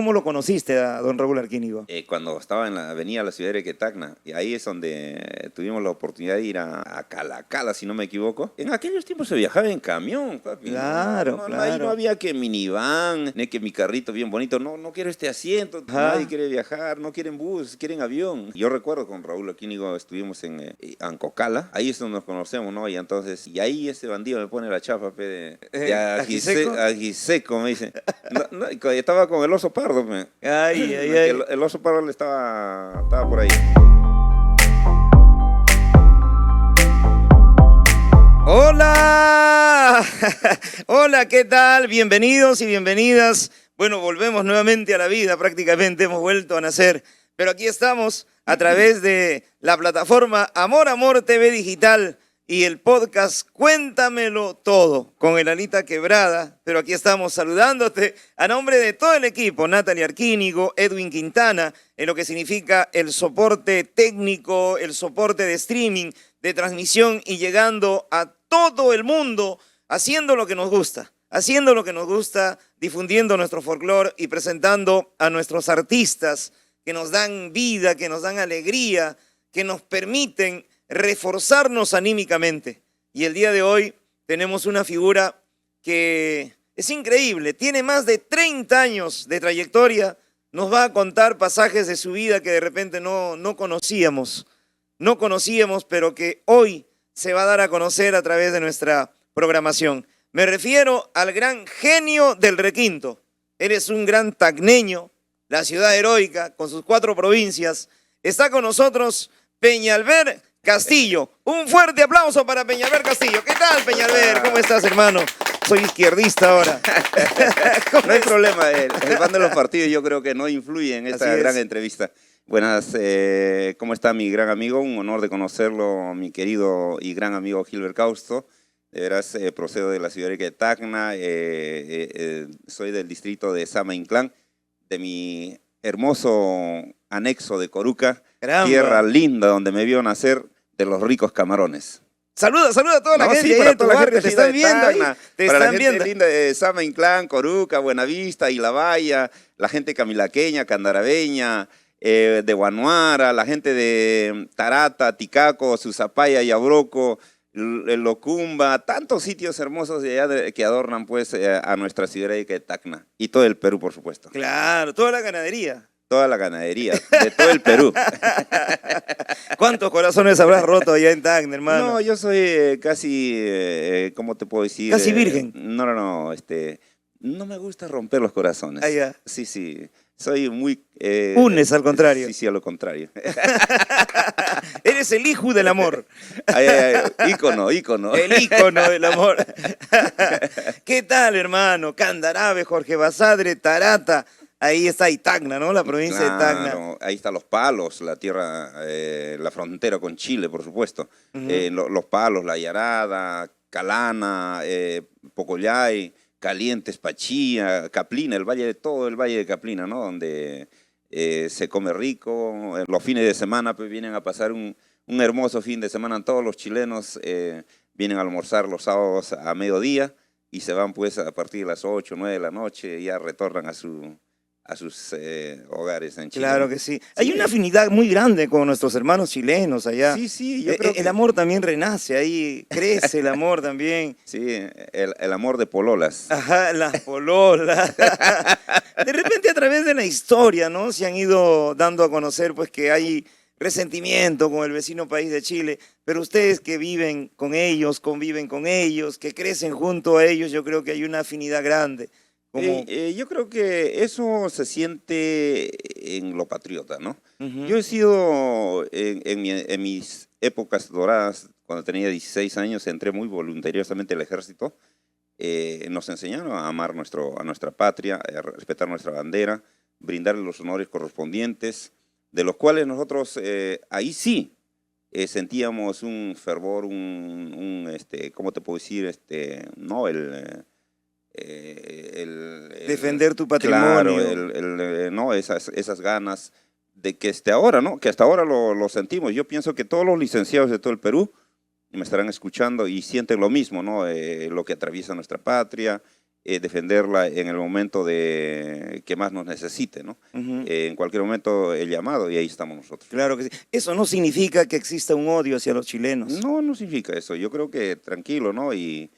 ¿Cómo lo conociste a don Raúl Arquínigo? Cuando estaba en la avenida La Ciudad de Quetacna, y ahí es donde tuvimos la oportunidad de ir a Calacala, si no me equivoco. En aquellos tiempos se viajaba en camión, papi. Claro, Ahí no claro. había que minivan, ni que mi carrito bien bonito. No quiero este asiento, Ajá. nadie quiere viajar, no quieren bus, quieren avión. Yo recuerdo con Raúl Arquínigo estuvimos en Ancocala, ahí es donde nos conocemos, ¿no? Y entonces, y ahí ese bandido me pone la chapa, pe, de Ajiseco, me dice. Estaba con el oso pardo, me. Ay. El oso pardo estaba por ahí. ¡Hola! Hola, ¿qué tal? Bienvenidos y bienvenidas. Bueno, volvemos nuevamente a la vida, prácticamente hemos vuelto a nacer. Pero aquí estamos a través de la plataforma Amor TV Digital y el podcast Cuéntamelo Todo con el Anita Quebrada. Pero aquí estamos saludándote a nombre de todo el equipo, Natalie Arquínigo, Edwin Quintana, en lo que significa el soporte técnico, el soporte de streaming, de transmisión y llegando a todo el mundo haciendo lo que nos gusta. Haciendo lo que nos gusta, difundiendo nuestro folclore y presentando a nuestros artistas que nos dan vida, que nos dan alegría, que nos permiten reforzarnos anímicamente. Y el día de hoy tenemos una figura que es increíble, tiene más de 30 años de trayectoria, nos va a contar pasajes de su vida que de repente no conocíamos, pero que hoy se va a dar a conocer a través de nuestra programación. Me refiero al gran genio del requinto. Él es un gran tacneño, la ciudad heroica, con sus 4 provincias. Está con nosotros Peñalver Castillo. Un fuerte aplauso para Peñalver Castillo. ¿Qué tal, Peñalver? ¿Cómo estás, hermano? Soy izquierdista ahora. No hay problema, el pan de los partidos yo creo que no influye en esta gran entrevista. Buenas, ¿cómo está mi gran amigo? Un honor de conocerlo, mi querido y gran amigo Gilbert Causto. De veras, procedo de la ciudad de Quetacna, soy del distrito de Sama Inclán, de mi hermoso anexo de Coruca, Caramba. Tierra linda donde me vio nacer de los ricos camarones. Saluda a toda la gente, sí, para toda la gente te están viendo ahí, para la gente linda de Sama Inclán, Coruca, Buenavista, Ilabaya, la gente camilaqueña, candarabeña, de Guanuara, la gente de Tarata, Ticaco, Susapaya, Yabroco, Locumba, tantos sitios hermosos de allá que adornan pues a nuestra ciudad de Quetacna y todo el Perú, por supuesto. Claro, toda la ganadería. Toda la ganadería, de todo el Perú. ¿Cuántos corazones habrás roto allá en Tacna, hermano? No, yo soy casi, ¿cómo te puedo decir? Casi virgen. No, no me gusta romper los corazones. Ah, ya. Sí, soy muy... Unes, al contrario. Sí, a lo contrario. Eres el hijo del amor. Ícono. El ícono del amor. ¿Qué tal, hermano? Candarabe, Jorge Basadre, Tarata. Ahí está Tacna, ¿no? La provincia de Tacna. Ahí están Los Palos, la tierra, la frontera con Chile, por supuesto. Los Palos, La Yarada, Calana, Pocollay, Calientes, Pachía, Caplina, todo el valle de Caplina, ¿no? Donde se come rico. Los fines de semana pues vienen a pasar un hermoso fin de semana. Todos los chilenos vienen a almorzar los sábados a mediodía y se van pues a partir de las 8, 9 de la noche y ya retornan a sus hogares en Chile. Claro que sí. Hay una afinidad muy grande con nuestros hermanos chilenos allá. Sí, yo creo que... El amor también renace, ahí crece el amor también. Sí, el amor de pololas. Ajá, las pololas. De repente a través de la historia, ¿no? Se han ido dando a conocer pues que hay resentimiento con el vecino país de Chile, pero ustedes que viven con ellos, conviven con ellos, que crecen junto a ellos, yo creo que hay una afinidad grande. Yo creo que eso se siente en lo patriota, ¿no? Yo he sido, en mis épocas doradas, cuando tenía 16 años, entré muy voluntariosamente al ejército. Nos enseñaron a amar a nuestra patria, a respetar nuestra bandera, brindarle los honores correspondientes, de los cuales nosotros ahí sí sentíamos un fervor, ¿cómo te puedo decir? No, defender tu patrimonio. Claro, no, esas ganas de que ahora, ¿no? Que hasta ahora lo sentimos. Yo pienso que todos los licenciados de todo el Perú me estarán escuchando y sienten lo mismo, ¿no? Lo que atraviesa nuestra patria, defenderla en el momento de que más nos necesite, ¿no? En cualquier momento el llamado y ahí estamos nosotros. Claro que sí. Eso no significa que exista un odio hacia los chilenos. No, no significa eso. Yo creo que tranquilo, ¿no? Y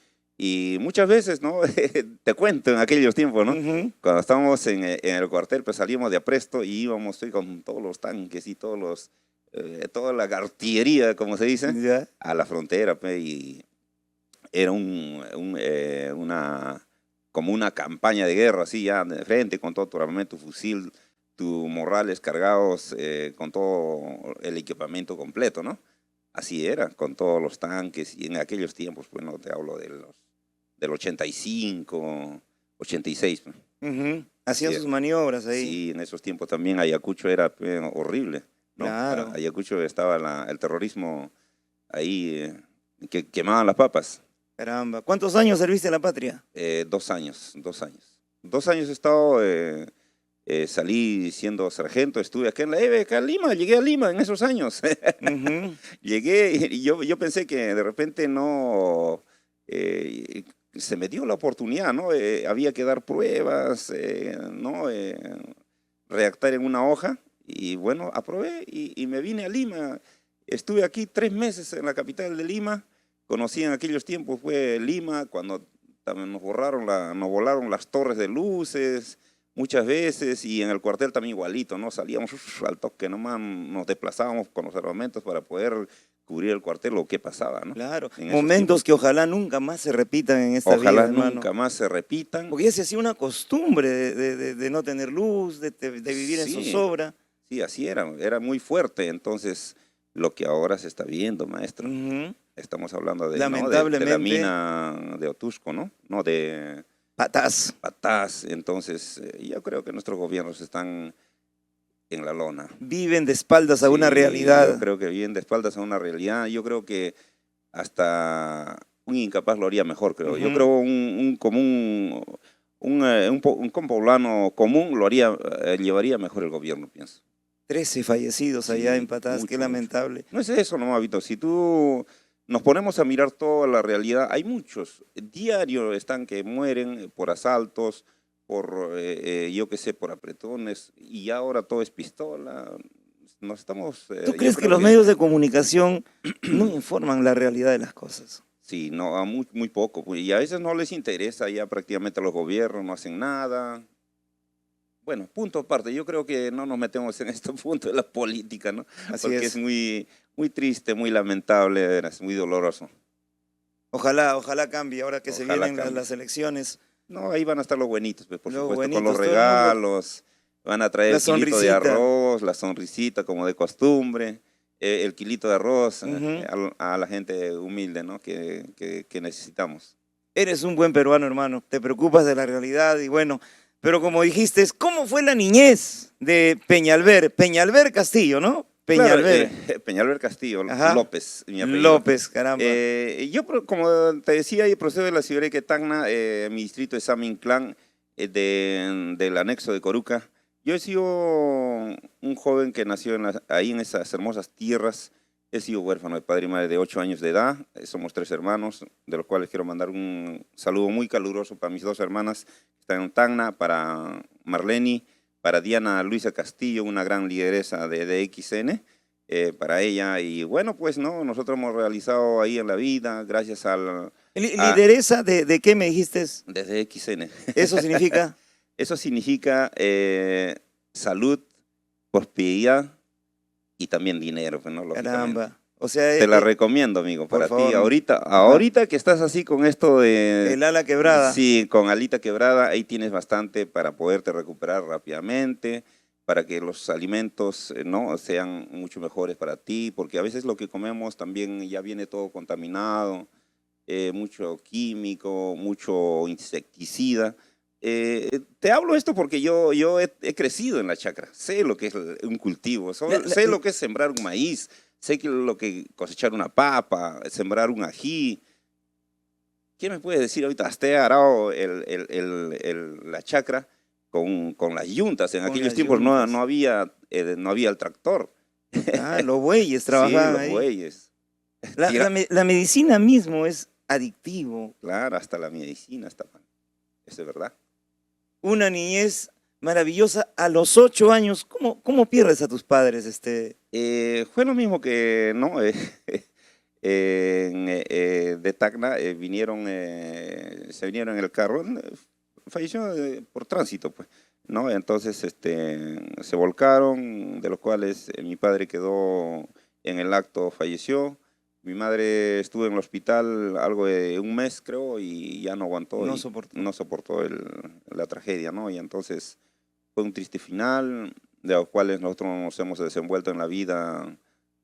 muchas veces, ¿no? Te cuento en aquellos tiempos, ¿no? Cuando estábamos en el cuartel, pues salíamos de apresto y íbamos con todos los tanques y toda la artillería, como se dice, ¿Ya? a la frontera, pues, y era como una campaña de guerra, así ya de frente, con todo tu armamento, tu fusil, tus morrales cargados, con todo el equipamiento completo, ¿no? Así era, con todos los tanques, y en aquellos tiempos, bueno, te hablo del 85, 86. Hacían sus maniobras ahí. Sí, en esos tiempos también Ayacucho era horrible, ¿no? Claro. Ayacucho estaba el terrorismo ahí, que quemaban las papas. Caramba. ¿Cuántos años serviste a la patria? 2 años, 2 años. 2 años he estado, salí siendo sargento, estuve acá en la EVE, acá en Lima, llegué a Lima en esos años. Llegué y yo pensé que de repente no, se me dio la oportunidad, ¿no? Había que dar pruebas, ¿no? Redactar en una hoja y bueno, aprobé y me vine a Lima. Estuve aquí 3 meses en la capital de Lima. Conocí en aquellos tiempos, fue Lima, cuando también nos volaron las torres de luces muchas veces, y en el cuartel también igualito, ¿no? Salíamos al toque nomás, nos desplazábamos con los armamentos para poder cubrir el cuartel, lo que pasaba, ¿no? Claro, momentos que ojalá nunca más se repitan en esta vida, Ojalá hermano. nunca más se repitan. Porque ya se hacía una costumbre de no tener luz, de vivir en zozobra. Sí, así era muy fuerte, entonces lo que ahora se está viendo, maestro. Estamos hablando de, lamentablemente, de la mina de Otusco, ¿no? No de Patás. Patás. Entonces, yo creo que nuestros gobiernos están en la lona. Viven de espaldas a una realidad. Yo creo que viven de espaldas a una realidad. Yo creo que hasta un incapaz lo haría mejor, creo. Yo creo un poblano común lo haría, llevaría mejor el gobierno, pienso. 13 fallecidos allá en Patás, qué lamentable. No es eso nomás, Vito. Si tú nos ponemos a mirar toda la realidad, hay muchos. Diario están que mueren por asaltos, por, yo qué sé, por apretones, y ahora todo es pistola. Nos estamos... ¿Tú crees que los medios de comunicación no informan la realidad de las cosas? Sí, no, muy poco. Y a veces no les interesa, ya prácticamente los gobiernos no hacen nada. Bueno, punto aparte, yo creo que no nos metemos en este punto de la política, ¿no? Porque es muy triste, muy lamentable, es muy doloroso. Ojalá cambie ahora que se vienen las elecciones. No, ahí van a estar los buenitos, pues, por supuesto, buenitos, con los regalos, van a traer el kilito de arroz, la sonrisita como de costumbre, el kilito de arroz a la gente humilde, ¿no? que necesitamos. Eres un buen peruano, hermano, te preocupas de la realidad y bueno... Pero como dijiste, ¿cómo fue la niñez de Peñalver? Peñalver Castillo, ¿no? Peñalver. Claro, Peñalver Castillo, López, mi apellido. López, caramba. Yo, como te decía, yo procedo de la ciudad de Tacna, mi distrito es San Inclán, del anexo de Coruca. Yo he sido un joven que nació ahí en esas hermosas tierras. He sido huérfano de padre y madre de 8 años de edad. Somos 3 hermanos, de los cuales quiero mandar un saludo muy caluroso para mis 2 hermanas que están en Tacna, para Marleni, para Diana Luisa Castillo, una gran lideresa de XN, para ella. Y bueno, pues no, nosotros hemos realizado ahí en la vida, gracias al... ¿Lideresa de qué me dijiste? Desde XN. ¿Eso significa? Eso significa salud, prosperidad, y también dinero, pues, ¿no? Caramba. O sea, te la recomiendo, amigo, para ti. Ahorita que estás así con esto de... El ala quebrada. Sí, con alita quebrada, ahí tienes bastante para poderte recuperar rápidamente, para que los alimentos no sean mucho mejores para ti, porque a veces lo que comemos también ya viene todo contaminado, mucho químico, mucho insecticida. Te hablo esto porque yo he crecido en la chacra, sé lo que es un cultivo, sé lo que es sembrar un maíz, sé lo que es cosechar una papa, sembrar un ají. ¿Qué me puedes decir ahorita? Hasta he arado la chacra con las yuntas. En aquellos tiempos no había el tractor. Los bueyes trabajaban ahí. Sí, los bueyes. La medicina mismo es adictivo. Claro, hasta la medicina está mal. eso es verdad. Una niñez maravillosa a los 8 años. ¿Cómo pierdes a tus padres? Fue lo mismo que, ¿no? De Tacna se vinieron en el carro, falleció por tránsito, pues, ¿no? Entonces se volcaron, de los cuales mi padre quedó en el acto, falleció. Mi madre estuvo en el hospital algo de un mes, creo, y ya no aguantó. No y soportó. no soportó la tragedia, ¿no? Y entonces fue un triste final, de los cuales nosotros nos hemos desenvuelto en la vida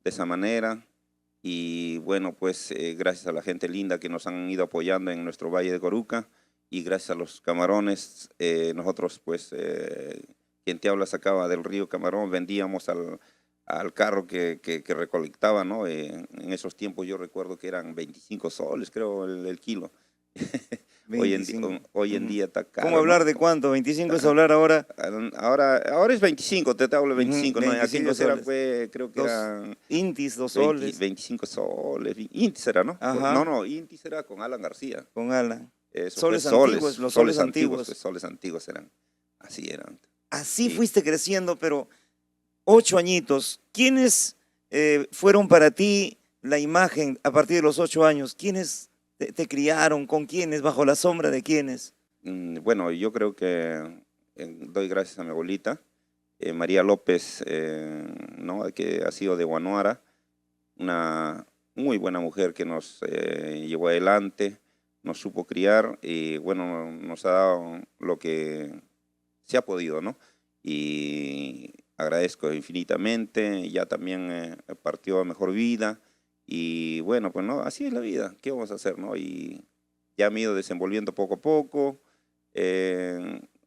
de esa manera. Y bueno, pues gracias a la gente linda que nos han ido apoyando en nuestro Valle de Coruca y gracias a los camarones, nosotros pues, quien te habla sacaba del río Camarón, vendíamos al carro que recolectaba, ¿no? En esos tiempos yo recuerdo que eran 25 soles, creo, el kilo. Hoy en día está caro. ¿Cómo hablar ¿no? de cuánto? 25 es hablar ahora. Ahora es 25, te hablo de 25, ¿no? En 25 aquellos soles. creo que eran... Intis, 2 soles. 25 soles. Intis era, ¿no? Ajá. No, Intis era con Alan García. Con Alan. Eso Soles fue antiguos, los soles antiguos. Pues, soles antiguos eran. Así eran. Así Sí. fuiste creciendo, pero 8 añitos. ¿Quiénes fueron para ti la imagen a partir de los 8 años? ¿Quiénes te criaron? ¿Con quiénes? ¿Bajo la sombra de quiénes? Bueno, yo creo que doy gracias a mi abuelita, María López, ¿no? Que ha sido de Guanuara, una muy buena mujer que nos llevó adelante, nos supo criar y bueno, nos ha dado lo que se ha podido, ¿no? Y agradezco infinitamente, ya también partió a mejor vida y bueno, pues no, así es la vida, ¿qué vamos a hacer, no? Y ya me he ido desenvolviendo poco a poco,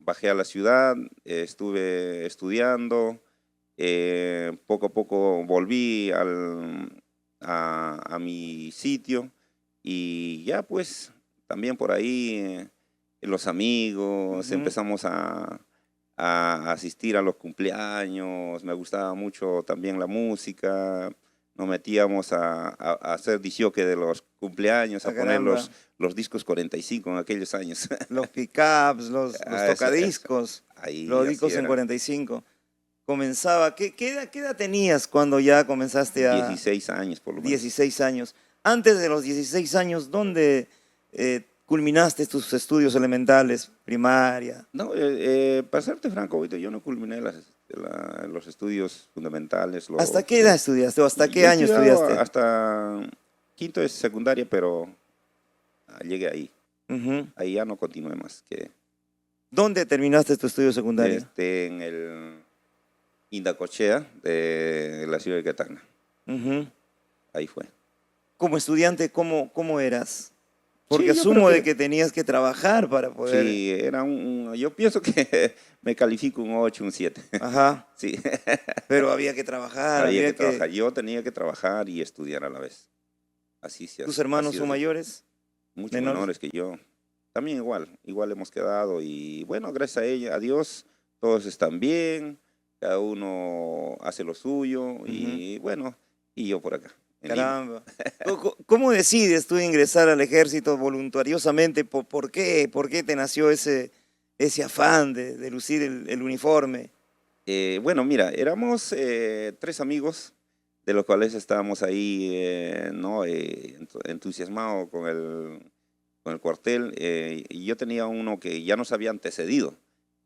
bajé a la ciudad, estuve estudiando, poco a poco volví a mi sitio y ya pues también por ahí los amigos, empezamos a asistir a los cumpleaños, me gustaba mucho también la música, nos metíamos a hacer disjockey de los cumpleaños, a poner los discos 45 en aquellos años. Los pickups, los tocadiscos, Ahí, los discos en 45. Comenzaba, ¿qué edad tenías cuando ya comenzaste a...? 16 años por lo menos. 16 años. Antes de los 16 años, ¿dónde culminaste tus estudios elementales, primaria? No, para serte franco, yo no culminé los estudios fundamentales. ¿Hasta qué edad estudiaste o hasta qué año estudiaste? Hasta quinto de secundaria, pero llegué ahí. Ahí ya no continué más. ¿Dónde terminaste tu estudio secundario? En el Indacochea de la ciudad de Catacna. Ahí fue. Como estudiante, ¿cómo eras? Porque sí, asumo de que tenías que trabajar para poder... Sí, era yo pienso que me califico un 8, un 7. Ajá. Sí. Pero había que trabajar. Había que trabajar. Yo tenía que trabajar y estudiar a la vez. Así se ¿Tus hermanos son mayores? Muchos menores que yo. También igual hemos quedado. Y bueno, gracias a Dios, todos están bien. Cada uno hace lo suyo. Y bueno, y yo por acá. Caramba. ¿Cómo decides tú ingresar al ejército voluntariosamente? ¿Por qué? ¿Por qué te nació ese afán de lucir el uniforme? Bueno, mira, éramos 3 amigos, de los cuales estábamos ahí, ¿no? Entusiasmados con el cuartel. Y yo tenía uno que ya nos había antecedido.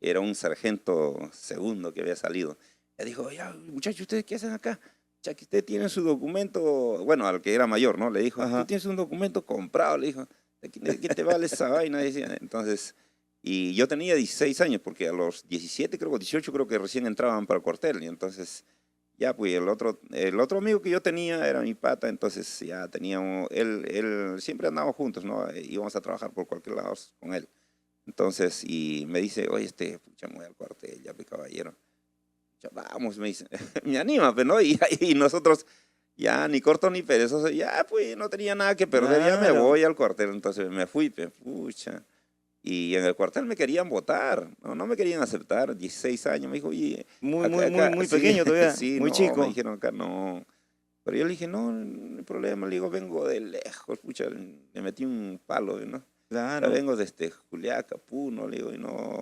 Era un sargento segundo que había salido. Ya dijo, ya, muchachos, ¿ustedes qué hacen acá? Ya que usted tiene su documento, bueno, al que era mayor, ¿no? Le dijo, tú tienes un documento comprado, le dijo, ¿de qué te vale esa vaina? Decía. Entonces, y yo tenía 16 años, porque a los 17, creo, 18, creo que recién entraban para el cuartel, y entonces, ya, pues, el otro amigo que yo tenía era mi pata, entonces ya teníamos, él siempre andábamos juntos, ¿no? Íbamos a trabajar por cualquier lado con él. Entonces, y me dice, oye, pucha, me voy al cuartel, ya, pues, caballero. Vamos, me dice, me anima, pues, ¿no? Y nosotros, ya ni corto ni perezoso, ya pues no tenía nada que perder, ya me voy al cuartel. Entonces me fui, pues, pucha. Y en el cuartel me querían votar, no me querían aceptar, 16 años, me dijo, oye. Muy pequeño todavía, sí, muy no, chico. Me dijeron acá, no. Pero yo le dije, no hay problema, le digo, vengo de lejos, pucha, le metí un palo, ¿no? Claro. vengo desde Juliaca, Puno, le digo,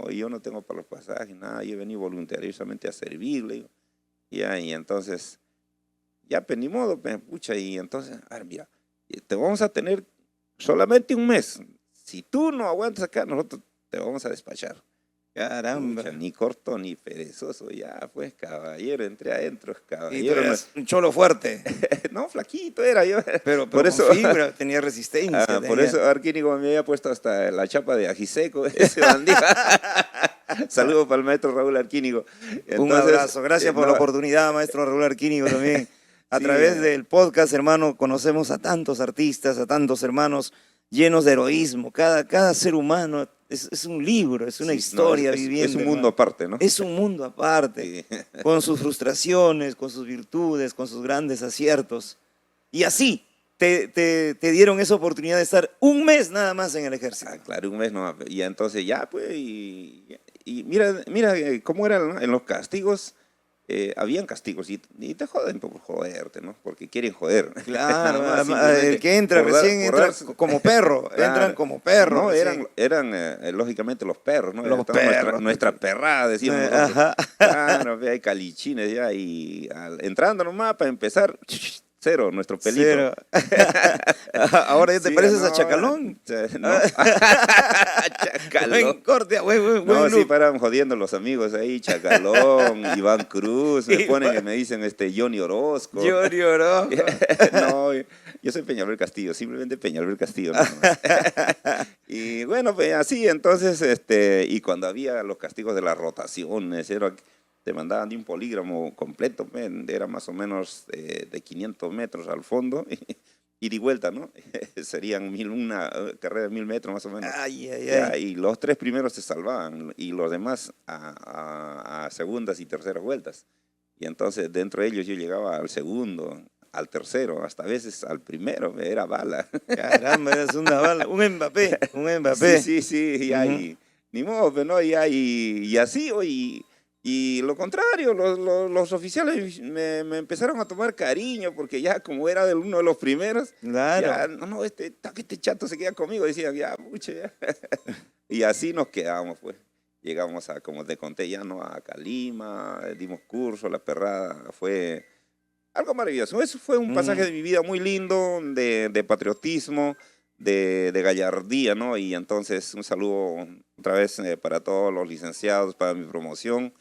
y yo no tengo para los pasajes, nada, yo he venido voluntariosamente a servir, le digo. Y entonces, ya, pues ni modo, pues, pucha, y entonces, a ver, mira, te vamos a tener solamente un mes. Si tú no aguantas acá, nosotros te vamos a despachar. Caramba. Pucha, ni corto ni perezoso, ya, pues, caballero, entré adentro, Y tú caballero. eras un cholo fuerte, No, flaquito era yo. pero Por con eso, fibra, tenía resistencia. por tenía- eso Arquínigo me había puesto hasta la chapa de ajiseco, ese bandido. Saludos para el maestro Raúl Arquínigo. Un abrazo. Gracias por la oportunidad, maestro Raúl Arquínigo, también. A Sí, través del podcast, hermano, conocemos a tantos artistas, a tantos hermanos llenos de heroísmo. Cada ser humano es un libro, es una sí, historia es viviendo. un mundo hermano. aparte, ¿no? Es un mundo aparte, Sí. con sus frustraciones, con sus virtudes, con sus grandes aciertos. Y así te dieron esa oportunidad de estar un mes nada más en el ejército. Ah, claro, un mes no. Y entonces ya, pues, y mira cómo era, ¿no? En los castigos, habían castigos y te joden por joderte, ¿no? Porque quieren joder. Claro, Nada más, el simplemente que entra por dar- recién por entra darse- como perro, Claro. entran como perro. No, recién. eran lógicamente los perros, ¿no? Los Estaba perros. Nuestra perrada, decíamos nosotros. Ajá. Claro, ve, hay calichines ya, y entrando nomás para empezar, cero, nuestro pelito. Cero. Ahora ya te Sí, pareces no, a Chacalón. No. Chacalón. Buen corte, buen No, sí, look. paran jodiendo los amigos ahí, Chacalón, Iván Cruz, me ponen Iván. y me dicen Johnny Orozco. Johnny Orozco. No, yo soy Peñalver Castillo, simplemente Peñalver Castillo. Nada más. Y bueno, pues así, entonces, y cuando había los castigos de las rotaciones, te mandaban de un polígramo completo, era más o menos de 500 metros al fondo, ida y vuelta, ¿no? Serían una carrera de 1000 metros más o menos. Ay, ay, Ya, ay. y los 3 primeros se salvaban y los demás a segundas y terceras vueltas. Y entonces dentro de ellos yo llegaba al segundo, al tercero, hasta a veces al primero, era bala. Caramba, eres una bala. Un Mbappé, un Mbappé. Sí, y ni modo, pero no, y así, y lo contrario, los oficiales me empezaron a tomar cariño, porque ya como era uno de los primeros, Claro. ya, no, este chato se queda conmigo, decían, ya, mucho, ya. Y así nos quedamos, pues. Llegamos a, como te conté ya, ¿no? A Calima, dimos curso, la perrada, fue algo maravilloso. Eso fue un pasaje de mi vida muy lindo, de patriotismo, de gallardía, ¿no? Y entonces un saludo otra vez para todos los licenciados, para mi promoción,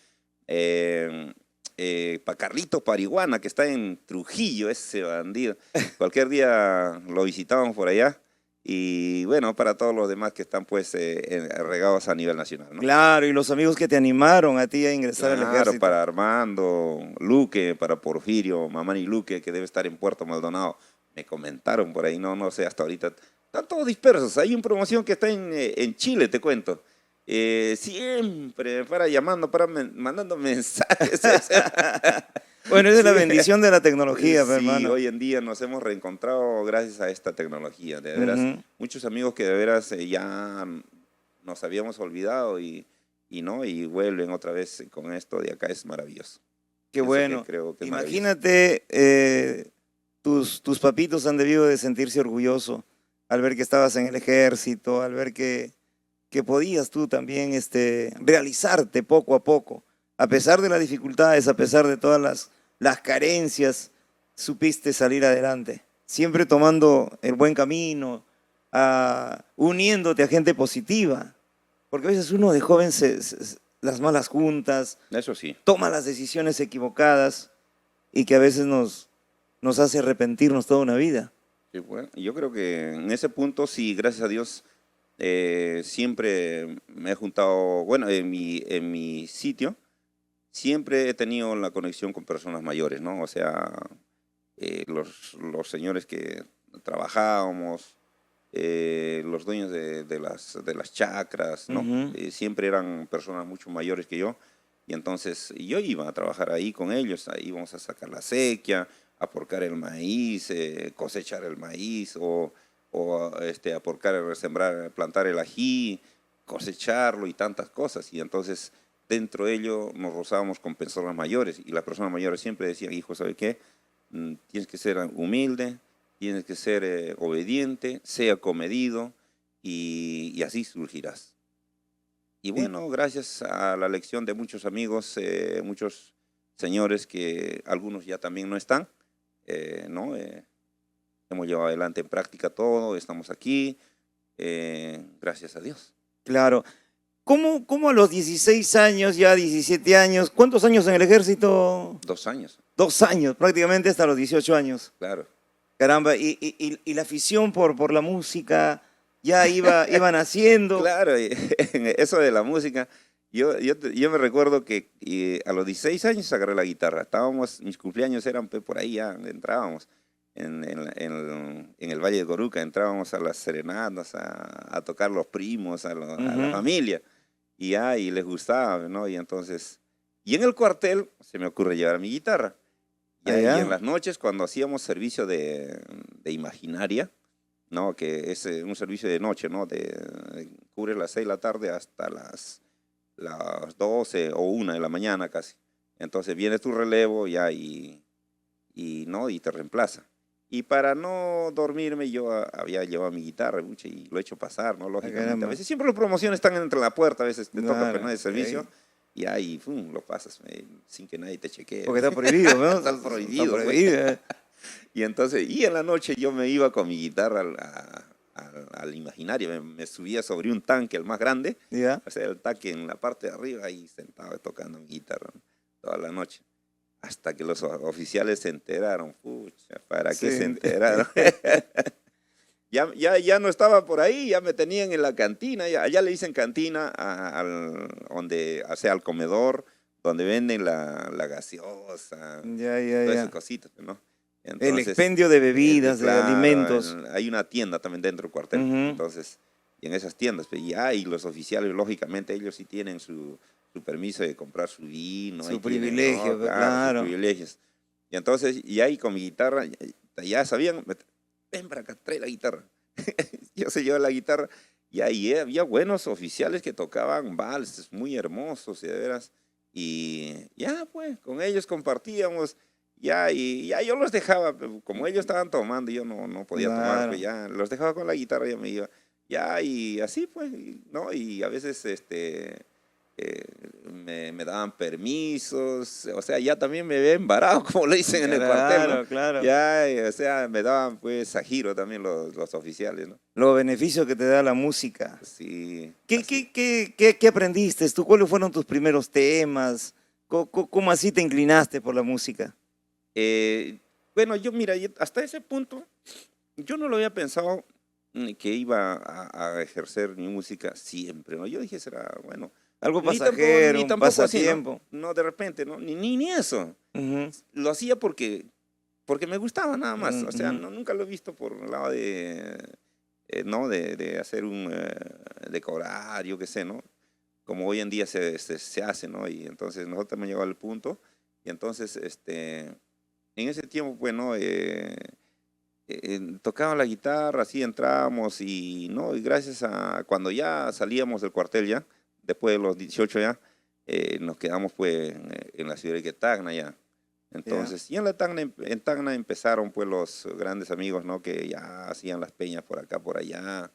para Carlitos Parihuana, que está en Trujillo, ese bandido. Cualquier día lo visitamos por allá. Y bueno, para todos los demás que están pues regados a nivel nacional, ¿no? Claro, y los amigos que te animaron a ti a ingresar al Claro, ejército. para Armando, Luque, para Porfirio, Mamani Luque, que debe estar en Puerto Maldonado. Me comentaron por ahí, no sé, hasta ahorita. Están todos dispersos. Hay una promoción que está en Chile, te cuento. Siempre me para llamando, mandando mensajes. Bueno, esa es la bendición de la tecnología, Sí, hermano. hoy en día nos hemos reencontrado gracias a esta tecnología. De veras, muchos amigos que de veras ya nos habíamos olvidado y vuelven otra vez con esto de acá, es maravilloso. Qué Eso bueno. que creo que es Imagínate, tus papitos han debido de sentirse orgullosos al ver que estabas en el ejército, al ver que podías tú también realizarte poco a poco. A pesar de las dificultades, a pesar de todas las carencias, supiste salir adelante. Siempre tomando el buen camino, uniéndote a gente positiva. Porque a veces uno de joven las malas juntas, Eso sí. toma las decisiones equivocadas y que a veces nos hace arrepentirnos toda una vida. Sí, bueno, yo creo que en ese punto sí, gracias a Dios, siempre me he juntado, bueno, en mi sitio, siempre he tenido la conexión con personas mayores, ¿no? O sea, los señores que trabajábamos, los dueños de las chacras, ¿no? Siempre eran personas mucho mayores que yo, y entonces yo iba a trabajar ahí con ellos, ahí íbamos a sacar la sequía, a porcar el maíz, cosechar el maíz, o a porcar, sembrar, plantar el ají, cosecharlo y tantas cosas, y entonces dentro de ello nos rozábamos con personas mayores, y las personas mayores siempre decían, hijo, ¿sabe qué? Tienes que ser humilde, tienes que ser obediente, sea comedido, y así surgirás. Y Sí, bueno, gracias a la elección de muchos amigos, muchos señores que algunos ya también no están, ¿no? Hemos llevado adelante en práctica todo, estamos aquí, gracias a Dios. claro. ¿Cómo a los 16 años, ya 17 años, cuántos años en el ejército? 2 años, 2 años, prácticamente hasta los 18 años. claro. Caramba, y la afición por la música ya iba naciendo. Claro, y eso de la música, yo me recuerdo que a los 16 años agarré la guitarra. Mis cumpleaños eran pues, por ahí, ya entrábamos en el Valle de Coruca, entrábamos a las serenatas, a tocar los primos, a la Ujú. familia, y les gustaba, ¿no? Y entonces, y en el cuartel se me ocurre llevar mi guitarra. Y en Allá. las noches, cuando hacíamos servicio de imaginaria, ¿no? Que es un servicio de noche, ¿no? Cubre las 6 de la tarde hasta las 12 o 1 de la mañana casi. Entonces viene tu relevo ya ¿no? Y te reemplaza. Y para no dormirme yo había llevado mi guitarra pucha, y lo he hecho pasar, ¿no? Ah, Lógicamente. A caramba. veces siempre las promociones están entre la puerta, a veces te toca Claro. pues, ¿no? de servicio y ahí ¡fum! Lo pasas sin que nadie te chequee. Porque está prohibido, ¿no? Está Está prohibido, pues. prohibido. Y entonces, y en la noche yo me iba con mi guitarra al imaginario, me subía sobre un tanque, el más grande, ¿Ya? o sea, el tanque en la parte de arriba, y sentado tocando mi guitarra, ¿no? Toda la noche. Hasta que los oficiales se enteraron, pucha, ¿para qué se Sí. enteraron? Ya no estaba por ahí, ya me tenían en la cantina, allá le dicen cantina donde, o sea, al comedor, donde venden la gaseosa, Ya, ya, todas esas ya. cositas, ¿no? El Entonces, expendio de bebidas, de claro, alimentos. hay una tienda también dentro del cuartel, Ujú. entonces, y en esas tiendas, pues ya, y los oficiales, lógicamente, ellos sí tienen su permiso de comprar su vino, ahí Su tienen, ¿no? privilegio, Claro, sus claro. privilegios. Y entonces, y ahí con mi guitarra, ya sabían, ven para acá, trae la guitarra. Yo se llevaba la guitarra, y ahí había buenos oficiales que tocaban valses muy hermosos, y de veras, y ya, pues, con ellos compartíamos. Ya, y ya yo los dejaba, como ellos estaban tomando, yo no podía tomar, pues Claro. ya los dejaba con la guitarra, ya me iba. Ya, y así pues, ¿no? Y a veces eh, me daban permisos, o sea, ya también me ven varado, como le dicen en el cuartel, ¿no? Claro, claro. Ya, o sea, me daban pues a giro también los oficiales, ¿no? Los beneficios que te da la música. Sí, ¿Qué, así. qué, qué, qué, qué aprendiste tú? ¿Cuáles fueron tus primeros temas? ¿Cómo así te inclinaste por la música? Eh, bueno, mira, hasta ese punto, yo no lo había pensado que iba a ejercer mi música siempre, ¿no? Yo dije, será, bueno, Algo ni tampoco, pasajero, ni un tampoco así, ¿no? pasatiempo. No, de repente, ¿no? Ni eso. Ujú, Lo hacía porque me gustaba nada más. O sea, ujú. nunca lo he visto por el lado ¿no? De hacer de cobrar, yo qué sé, ¿no? Como hoy en día se hace, ¿no? Y entonces nosotros hemos llegado al punto, y entonces, en ese tiempo, bueno, tocaba la guitarra, así entrábamos, y no, y gracias a cuando ya salíamos del cuartel ya, después de los 18 ya, nos quedamos pues en la ciudad de Tacna ya. Ya. Entonces, y en Tacna empezaron pues los grandes amigos, ¿no? Que ya hacían las peñas por acá, por allá,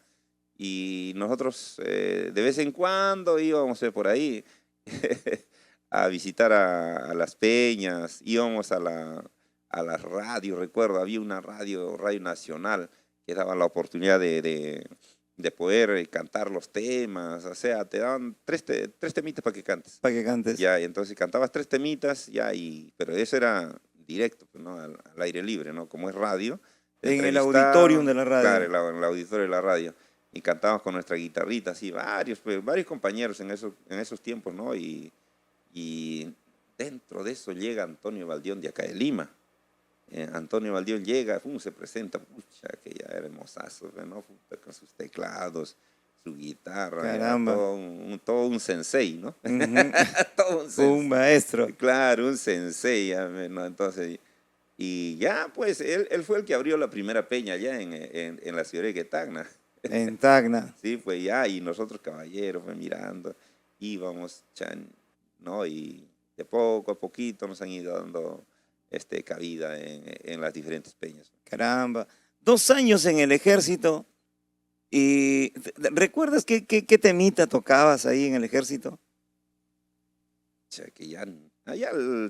y nosotros de vez en cuando íbamos por ahí a visitar a las peñas, íbamos a la radio, recuerdo, había una Radio Nacional, que daba la oportunidad de poder cantar los temas, o sea, te daban tres temitas para que cantes. Para que cantes. Ya, y entonces cantabas 3 temitas, ya, pero eso era directo, pues, ¿no? Al aire libre, ¿no? Como es radio, te En el auditorium entrevistaban, de la claro, radio. en el auditorio de la radio, y cantábamos con nuestra guitarrita, así, varios compañeros en esos tiempos, ¿no? Y dentro de eso llega Antonio Valdión de acá de Lima. Antonio Valdión llega, se presenta, pucha, que ya era hermosazo, ¿no? Con sus teclados, su guitarra, era Caramba. todo un sensei, ¿no? Ujú. Todo un Un sensei. maestro. Claro, un sensei, ya, ¿no? Entonces, y ya, pues, él fue el que abrió la primera peña allá en la ciudad de Tacna. En Tacna. Sí, pues ya, y nosotros caballeros, pues, mirando, íbamos, ¿no? Y de poco a poquito nos han ido dando cabida en las diferentes peñas. Caramba. 2 años en el ejército. ¿Y recuerdas qué temita tocabas ahí en el ejército? O sea, que ya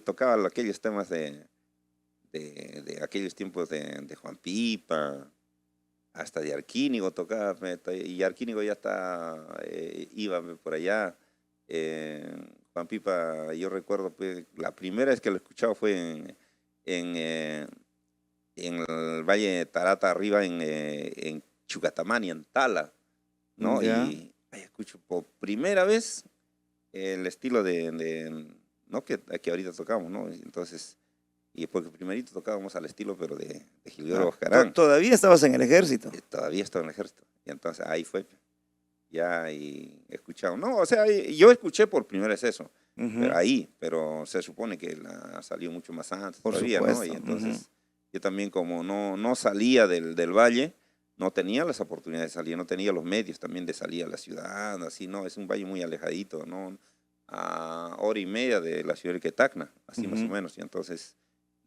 tocaba aquellos temas de aquellos tiempos de Juan Pipa, hasta de Arquínigo tocaba, y Arquínigo ya iba por allá. Juan Pipa, yo recuerdo, pues, la primera vez que lo escuchaba fue en, eh, en el Valle de Tarata, arriba en Chucatamani, en Tala, ¿no? Ya, Y ahí escucho por primera vez el estilo ¿no? Que ahorita tocamos, ¿no? Entonces, y porque primerito tocábamos al estilo, pero de Gilberto Boscarán. todavía estabas en el ejército. Todavía estaba en el ejército. Y entonces ahí fue, ya, y he escuchado. No, o sea, yo escuché por primera vez eso, Ujú, pero se supone que salió mucho más antes por todavía, ¿no? Y supuesto. Ujú. entonces, yo también como no salía del valle, no tenía las oportunidades de salir, no tenía los medios también de salir a la ciudad, así, ¿no? Es un valle muy alejadito, ¿no? A hora y media de la ciudad de Quetacna, así más o Ujú. menos, y entonces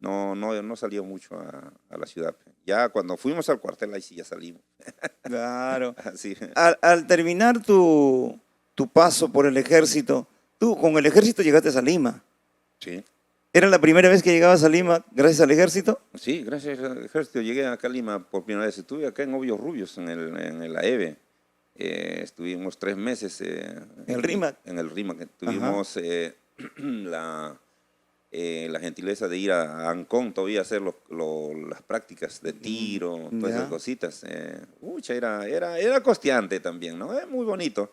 no salía mucho a la ciudad. Ya cuando fuimos al cuartel, ahí sí ya salimos. Claro. Así, Al terminar tu paso por el ejército, tú con el ejército llegaste a Lima. sí. ¿Era la primera vez que llegabas a Lima gracias al ejército? Sí, gracias al ejército llegué acá a Lima por primera vez. Estuve acá en Hoyos Rubios, en el AEBE. Estuvimos 3 meses En el RIMAC. en el RIMAC. Ajá. Tuvimos la gentileza de ir a Ancón todavía a hacer las prácticas de tiro, todas esas Ya. cositas. Ucha, era costeante también, ¿no? Es muy bonito.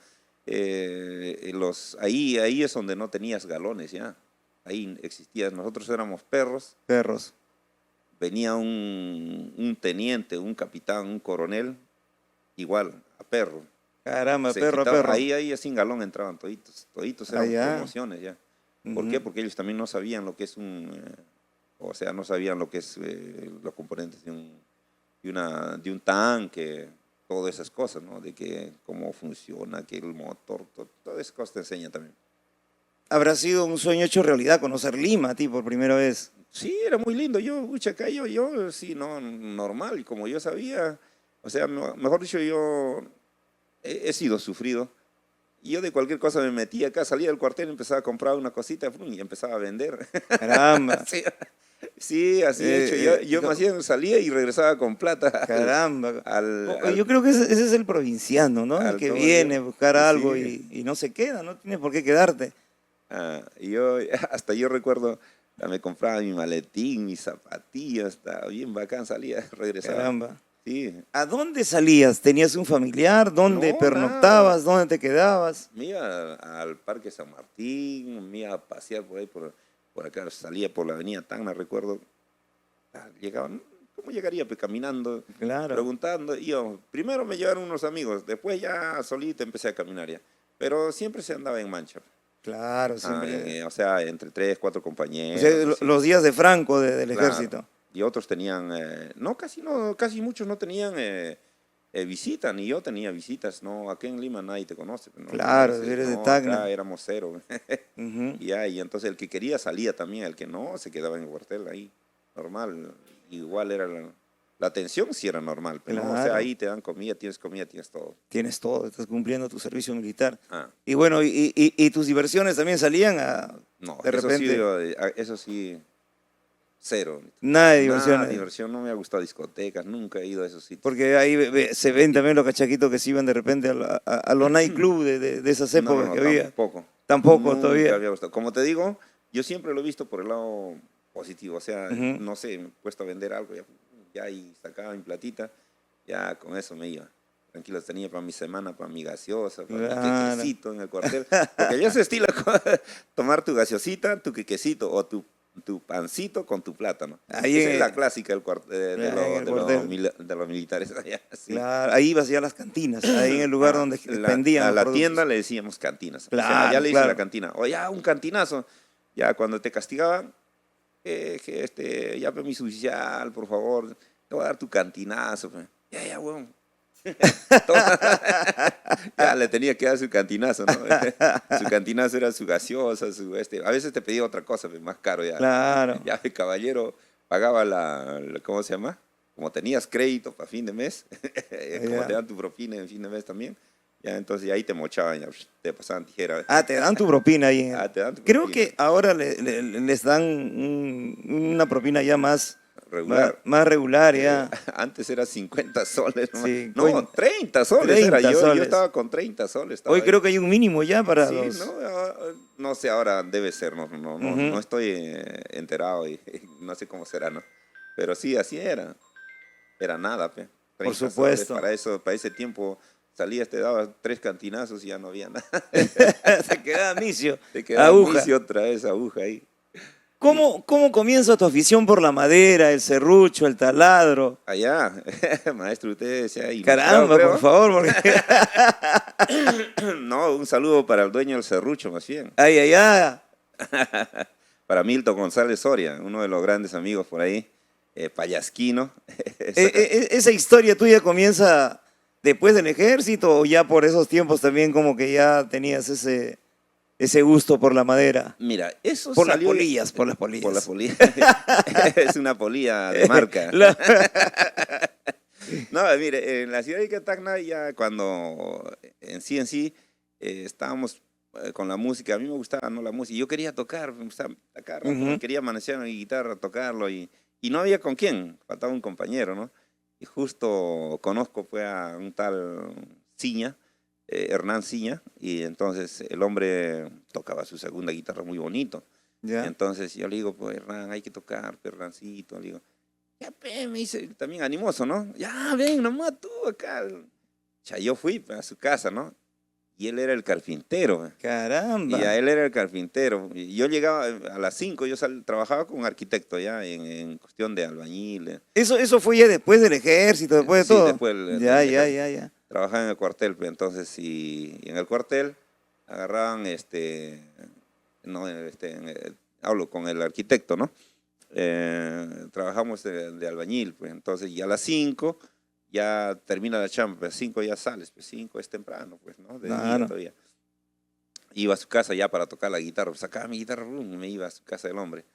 Ahí es donde no tenías galones ya. Ahí existía, nosotros éramos perros. Perros. Venía un teniente, un capitán, un coronel, igual, a perro. Caramba, Se perro a quitaba, perro. ahí sin galón entraban toditos, toditos eran Allá. promociones ya. ¿Por Ujú. qué? Porque ellos también no sabían lo que es o sea, no sabían lo que es los componentes de un tanque, todas esas cosas, ¿no? De que cómo funciona, que el motor, todas esas cosas te enseñan también. Habrá sido un sueño hecho realidad conocer Lima a ti por primera vez. Sí, era muy lindo. Pucha, acá sí, no, normal, como yo sabía. O sea, mejor dicho, yo he sido sufrido. Y yo de cualquier cosa me metía acá, salía del cuartel, empezaba a comprar una cosita ¡pum! Y empezaba a vender. Caramba. Sí, sí, así he hecho. Yo más bien salía y regresaba con plata Caramba. al, Yo creo que ese es el provinciano, ¿no? El al que todo día. viene a buscar algo Sí. y no se queda, no tienes por qué quedarte. Hasta yo recuerdo, me compraba mi maletín, mis zapatillas, estaba bien bacán, salía, regresaba. Caramba. Sí, ¿A dónde salías? ¿Tenías un familiar? ¿Dónde no, nada. pernoctabas? ¿Dónde te quedabas? Me iba al Parque San Martín, me iba a pasear por ahí, por acá, salía por la avenida Tacna, recuerdo. Llegaban, ¿cómo llegaría? Pues caminando, Claro, preguntando. Primero me llevaron unos amigos, después ya solito empecé a caminar ya. Pero siempre se andaba en mancha. claro, siempre. O sea, entre 3, 4 O sea, compañeros, así. los días de Franco del Claro. ejército. Y otros tenían, casi muchos no tenían visita, ni yo tenía visitas, no, aquí en Lima nadie te conoce, no, Claro, eres de no, acá Tacna. éramos cero. Ujú. Y entonces el que quería salía también, el que no se quedaba en el cuartel ahí, normal, igual era la atención sí era normal, pero no, o sea, Claro, ahí te dan comida, tienes todo. tienes todo, estás cumpliendo tu servicio militar. Ah, Y bueno, y tus diversiones también salían no, de repente, eso sí, cero. nada de Nada, diversiones. diversión, no me ha gustado discotecas, nunca he ido a esos sitios. Porque ahí se ven también los cachaquitos que se iban de repente a los nightclub de esas épocas No, que había. tampoco. Tampoco Nunca todavía. había gustado. Como te digo, yo siempre lo he visto por el lado positivo. O sea, Ujú. no sé, me he puesto a vender algo, ya y sacaba mi platita, ya con eso me iba. Tranquilo, tenía para mi semana, para mi gaseosa, para mi Claro. quequecito en el cuartel. Porque ya se estila tomar tu gaseosita, tu quequecito o tu pancito con tu plátano. Ahí Esa es en, la clásica en el cuartel. de los militares allá. Sí. Claro, ahí ibas ya a las cantinas, ahí en el lugar donde expendían A los la productos. tienda le decíamos cantinas. O sea, allá Claro, le dice la claro. cantina. O ya, un cantinazo. Ya cuando te castigaban, ya pe mi oficial, por favor, te voy a dar tu cantinazo. Pe. Ya, weón. Ya le tenía que dar su cantinazo, ¿no? Su cantinazo era su gaseosa, a veces te pedía otra cosa, pe, más caro ya. Claro. Ya el caballero pagaba ¿cómo se llama? como tenías crédito para fin de mes, como te dan tu propina en fin de mes también, ya entonces ahí te mochaban, ya te pasaban tijera. Ah, te dan tu propina ahí. Te dan tu Creo propina. que ahora les dan una propina ya más Regular. más regular, ya. Antes era 50 soles. Sí, no, coño. 30 soles 30 era. Yo soles. estaba con 30 soles. Hoy creo que hay un mínimo ya para Sí, los... no sé, ahora debe ser, Ujú. no estoy enterado y no sé cómo será, ¿no? Pero sí, así era. Era nada, pe. 30 Por supuesto. soles. Para ese tiempo salías, te dabas 3 cantinazos y ya no había nada. Se quedaba misio. Te quedaba Aguja. vicio otra vez, aguja ahí. ¿Cómo comienza tu afición por la madera, el serrucho, el taladro? Allá, maestro, usted se ha Caramba, creo. por favor, porque... No, un saludo para el dueño del serrucho, más bien. Ay, ay, ay. Para Milton González Soria, uno de los grandes amigos por ahí, payasquino. ¿Esa historia tuya comienza después del ejército o ya por esos tiempos también como que ya tenías ese gusto por la madera? Mira, eso Por salió... por las polillas. Por la polilla. Es una polilla de marca. No, mire, en la ciudad de Iquetacna ya cuando en sí estábamos con la música, a mí me gustaba, ¿no? La música, yo quería tocar, me gustaba tocar, ¿no? Quería amanecer en mi guitarra, tocarlo y no había con quién, faltaba un compañero, ¿no? Y justo conozco pues a un tal Ciña, Hernán Ciña, y entonces el hombre tocaba su segunda guitarra muy bonito. ¿Ya? Entonces yo le digo, pues Hernán, hay que tocar, pues, Hernancito, le digo, ya, pe, me dice, también animoso, ¿no? Ya, ven, nomás tú acá. Ya, yo fui pues, a su casa, ¿no? Y él era el carpintero. Caramba. Y a él era el carpintero. Y yo llegaba a las 5, yo trabajaba con un arquitecto ya en cuestión de albañil. Eso fue ya después del ejército, después de Sí, todo. después Ya. Trabajaba en el cuartel, pues, entonces, y en el cuartel agarraban, hablo con el arquitecto, ¿no? Trabajamos de albañil, pues, entonces, y a las 5 ya termina la chamba, pues 5 ya sales, pues 5 es temprano, pues, ¿no? De día todavía. Iba a su casa ya para tocar la guitarra, pues sacaba mi guitarra y me iba a su casa del hombre.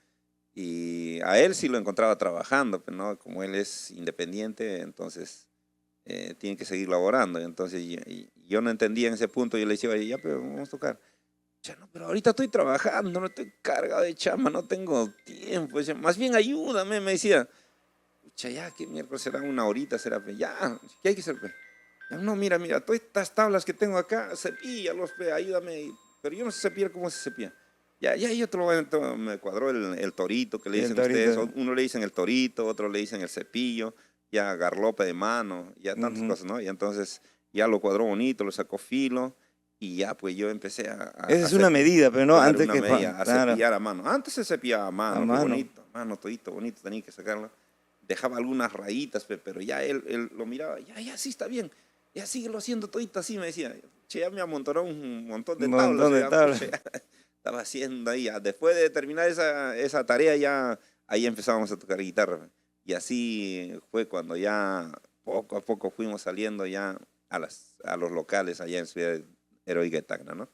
Y a él sí lo encontraba trabajando, pues, ¿no? Como él es independiente, entonces tiene que seguir laborando. Entonces yo no entendía en ese punto, yo le decía, oye, ya, pero vamos a tocar. Ya, no, pero ahorita estoy trabajando, no estoy cargado de chamba, no tengo tiempo. Decía, más bien ayúdame, me decía. Ya, ¿qué miércoles será? Una horita será, pe. Ya, ¿qué hay que hacer, pe? Ya, no, mira, todas estas tablas que tengo acá, cepíllalos, pe, ayúdame. Pero yo no sé cepillar cómo se cepilla. Ya, yo te lo voy a... Me cuadró el torito que le dicen ustedes. Uno le dicen el torito, otro le dicen el cepillo, ya garlope de mano, ya tantas cosas, ¿no? Y entonces ya lo cuadró bonito, lo sacó filo. Y ya, pues yo empecé a esa es una medida, pero no antes que... a cepillar a mano. Antes se cepillaba a mano, bonito, todito bonito, tenía que sacarlo. Dejaba algunas rayitas, pero ya él lo miraba, ya, sí está bien, ya síguelo haciendo todito así, me decía. Che, ya me amontonó un montón de tablas. Estaba haciendo ahí, después de terminar esa tarea, ya ahí empezábamos a tocar guitarra. Y así fue cuando ya poco a poco fuimos saliendo ya a los locales allá en Ciudad Heroica de Tacna, ¿no?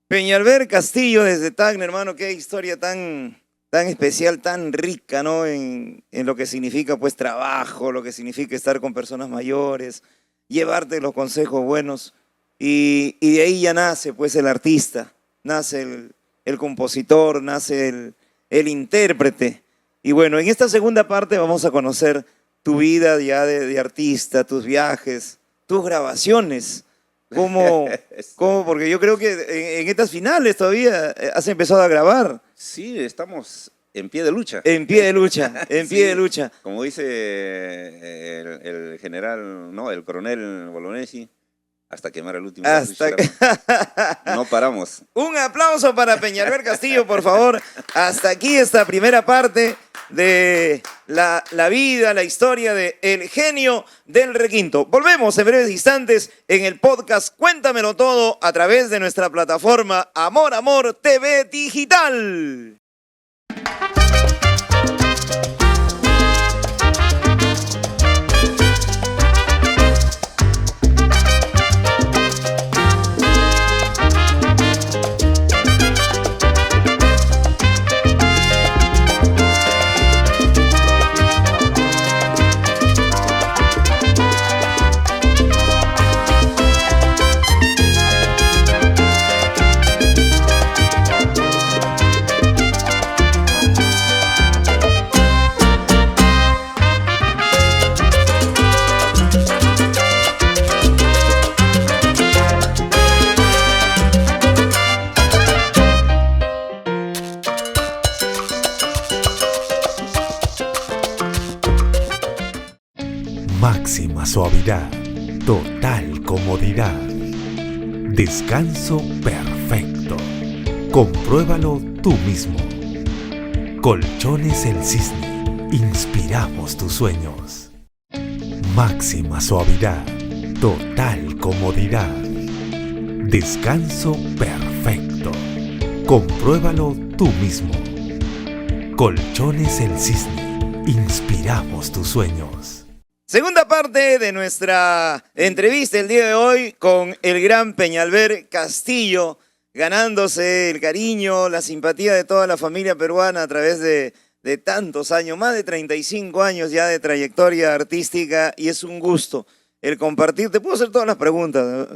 Peñalver Castillo desde Tacna, hermano, qué historia tan especial, tan rica, ¿no? En lo que significa, pues, trabajo, lo que significa estar con personas mayores, llevarte los consejos buenos. Y de ahí ya nace, pues, el artista, nace el compositor, nace el intérprete. Y bueno, en esta segunda parte vamos a conocer tu vida ya de artista, tus viajes, tus grabaciones. ¿Cómo? Porque yo creo que en estas finales todavía has empezado a grabar. Sí, estamos en pie de lucha. En pie de lucha, en pie de lucha. Como dice el general, no, el coronel Bolognesi, hasta quemar el último. No paramos. Un aplauso para Peñalver Castillo, por favor. Hasta aquí esta primera parte de la vida, la historia de El Genio del Requinto. Volvemos en breves instantes en el podcast Cuéntamelo Todo a través de nuestra plataforma Amor TV Digital. Máxima suavidad, total comodidad, descanso perfecto. Compruébalo tú mismo. Colchones El Cisne, inspiramos tus sueños. Máxima suavidad, total comodidad, descanso perfecto. Compruébalo tú mismo. Colchones El Cisne, inspiramos tus sueños. Segunda parte de nuestra entrevista el día de hoy con el gran Peñalver Castillo, ganándose el cariño, la simpatía de toda la familia peruana a través de tantos años, más de 35 años ya de trayectoria artística, y es un gusto el compartir. Te puedo hacer todas las preguntas,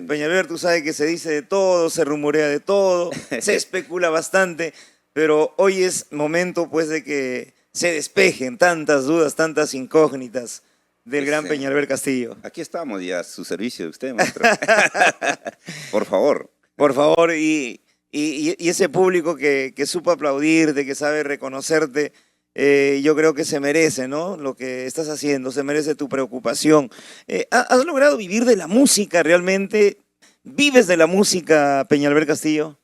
Peñalver, tú sabes que se dice de todo, se rumorea de todo, se especula bastante, pero hoy es momento pues de que se despejen tantas dudas, tantas incógnitas del gran Peñalver Castillo. Aquí estamos ya a su servicio de usted, maestro. Por favor. Por favor, y ese público que supo aplaudirte, que sabe reconocerte, yo creo que se merece, ¿no? Lo que estás haciendo, se merece tu preocupación. ¿Has logrado vivir de la música realmente? ¿Vives de la música, Peñalver Castillo?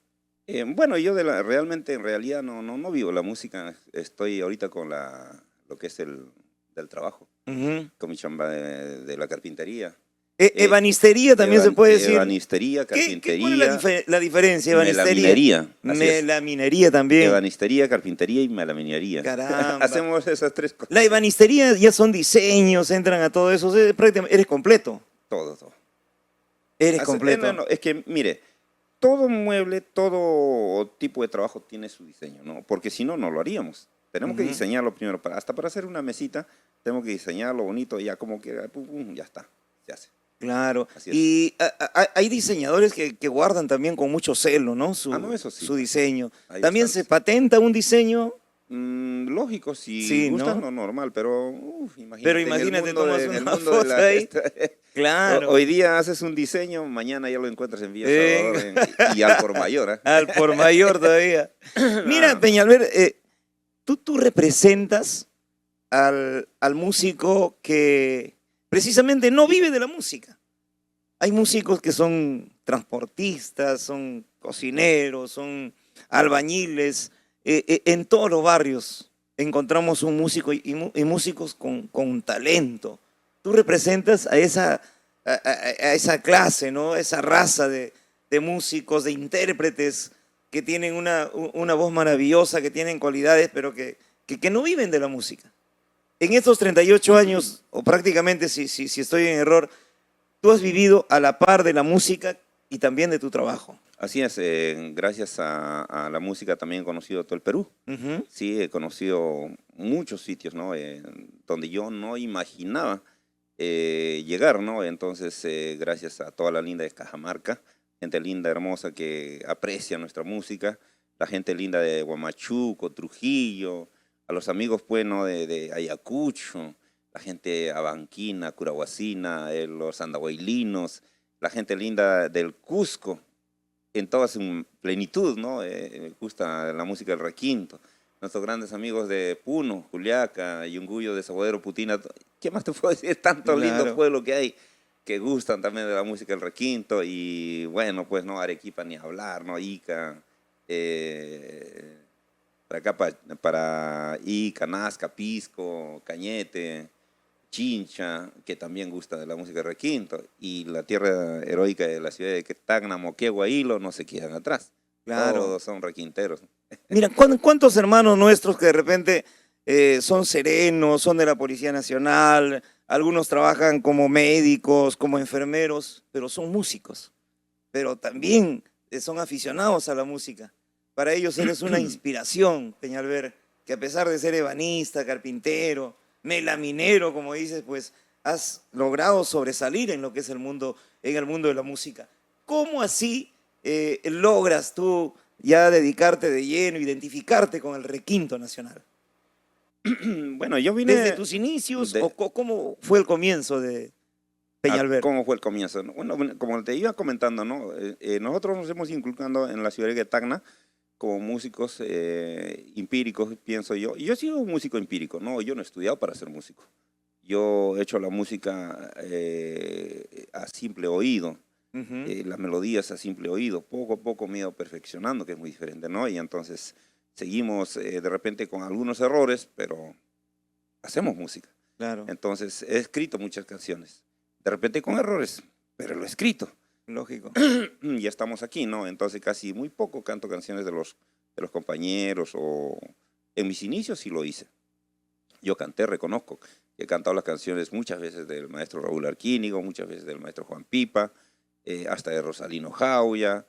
Bueno, yo realmente, en realidad, no vivo la música. Estoy ahorita con lo que es del trabajo, con mi chamba de la carpintería. Ebanistería también se puede decir. Ebanistería, carpintería. ¿Cuál es la diferencia? Ebanistería. Melaminería. Melaminería también. Ebanistería, carpintería y melaminería. Caramba. Hacemos esas tres cosas. La ebanistería ya son diseños, entran a todo eso. Prácticamente eres completo. Todo. Eres completo. No, es que, mire, todo mueble, todo tipo de trabajo tiene su diseño, ¿no? Porque si no, no lo haríamos. Tenemos que diseñarlo primero. Hasta para hacer una mesita, tenemos que diseñarlo bonito y ya como que, ya está, se hace. Claro, y hay diseñadores que guardan también con mucho celo, ¿no? Eso sí. Su diseño. Ahí ¿También se patenta un diseño? Lógico, si sí, gusta, ¿no? Normal, pero imagínate, tomas una foto ahí. Claro. Hoy día haces un diseño, mañana ya lo encuentras en Villa Salvador y al por mayor. ¿Eh? Al por mayor todavía. Mira, Peñalver, tú representas al músico que precisamente no vive de la música. Hay músicos que son transportistas, son cocineros, son albañiles. En todos los barrios encontramos un músico y músicos con talento. Tú representas a esa clase, ¿no? Esa raza de músicos, de intérpretes que tienen una voz maravillosa, que tienen cualidades, pero que no viven de la música. En estos 38 años, o prácticamente, si estoy en error, tú has vivido a la par de la música y también de tu trabajo. Así es, gracias a la música también he conocido todo el Perú. Sí, he conocido muchos sitios, ¿no? Donde yo no imaginaba llegar, ¿no? Entonces, gracias a toda la linda de Cajamarca, gente linda, hermosa, que aprecia nuestra música, la gente linda de Huamachuco, Trujillo, a los amigos, pues, ¿no? de Ayacucho, la gente abanquina, curahuacina, los andahuaylinos, la gente linda del Cusco, en toda su plenitud, ¿no? Me gusta la música del requinto. Nuestros grandes amigos de Puno, Juliaca, Yunguyo, Desaguadero, Putina. ¿Qué más te puedo decir? Tantos lindos pueblos que hay que gustan también de la música del requinto. Y bueno, pues, ¿no? Arequipa ni hablar, ¿no? Ica, para acá, para Ica, Nazca, Pisco, Cañete, Chincha, que también gusta de la música de requinto, y la tierra heroica de la ciudad de Tacna, Moquegua, Hilo, no se quedan atrás. Claro. Todos son requinteros. Mira, ¿cuántos hermanos nuestros que de repente son serenos, son de la Policía Nacional, algunos trabajan como médicos, como enfermeros, pero son músicos, pero también son aficionados a la música? Para ellos eres una inspiración, Peñalver, que a pesar de ser ebanista, carpintero, melaminero, como dices, pues has logrado sobresalir en lo que es en el mundo de la música. ¿Cómo así logras tú ya dedicarte de lleno, identificarte con el requinto nacional? Bueno, yo vine... ¿Desde tus inicios o cómo fue el comienzo de Peñalver? ¿Cómo fue el comienzo? Bueno, como te iba comentando, ¿no? Nosotros nos hemos inculcado en la ciudad de Tacna como músicos empíricos, pienso yo. Y yo he sido un músico empírico, ¿no? Yo no he estudiado para ser músico. yo he hecho la música a simple oído, Ujú. las melodías a simple oído. Poco a poco me he ido perfeccionando, que es muy diferente, ¿no? Y entonces seguimos de repente con algunos errores, pero hacemos música. Claro, Entonces he escrito muchas canciones, de repente con errores, pero lo he escrito. lógico. Ya estamos aquí, ¿no? Entonces casi muy poco canto canciones de los compañeros o en mis inicios sí lo hice. Yo canté, reconozco, he cantado las canciones muchas veces del maestro Raúl Arquínigo, muchas veces del maestro Juan Pipa, hasta de Rosalino Jauya,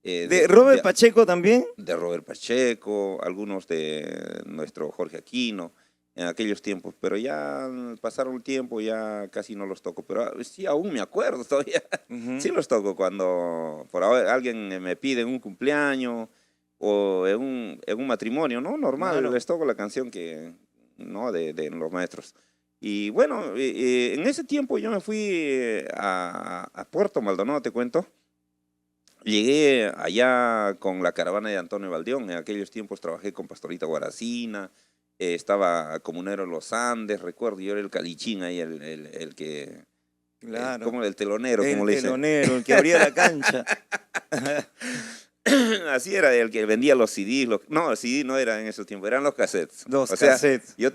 ¿De Robert Pacheco también? de Robert Pacheco, algunos de nuestro Jorge Aquino en aquellos tiempos, pero ya pasaron el tiempo, ya casi no los toco, pero sí, aún me acuerdo todavía. Ujú. Sí los toco cuando por ahora alguien me pide en un cumpleaños o en un matrimonio, ¿no? Normal, Claro. les toco la canción que, ¿no? de los maestros. Y bueno, en ese tiempo yo me fui a Puerto Maldonado, te cuento. Llegué allá con la caravana de Antonio Valdión. En aquellos tiempos trabajé con Pastorita Guaracina, estaba comunero en los Andes, recuerdo, yo era el calichín ahí, el que, Claro. como el telonero, como El le dicen. telonero, el que abría la cancha. Así era, el que vendía los CDs. No, el CD no era en esos tiempos, eran los cassettes. Los O sea, cassettes. yo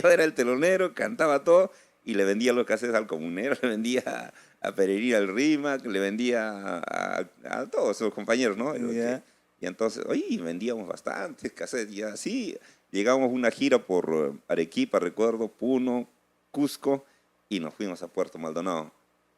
era el telonero, cantaba todo y le vendía los cassettes al comunero, le vendía a Pereira el Rimac, le vendía a todos sus compañeros, ¿no? Ya. Y entonces, oye, vendíamos bastantes cassettes y así llegamos a una gira por Arequipa, recuerdo, Puno, Cusco y nos fuimos a Puerto Maldonado.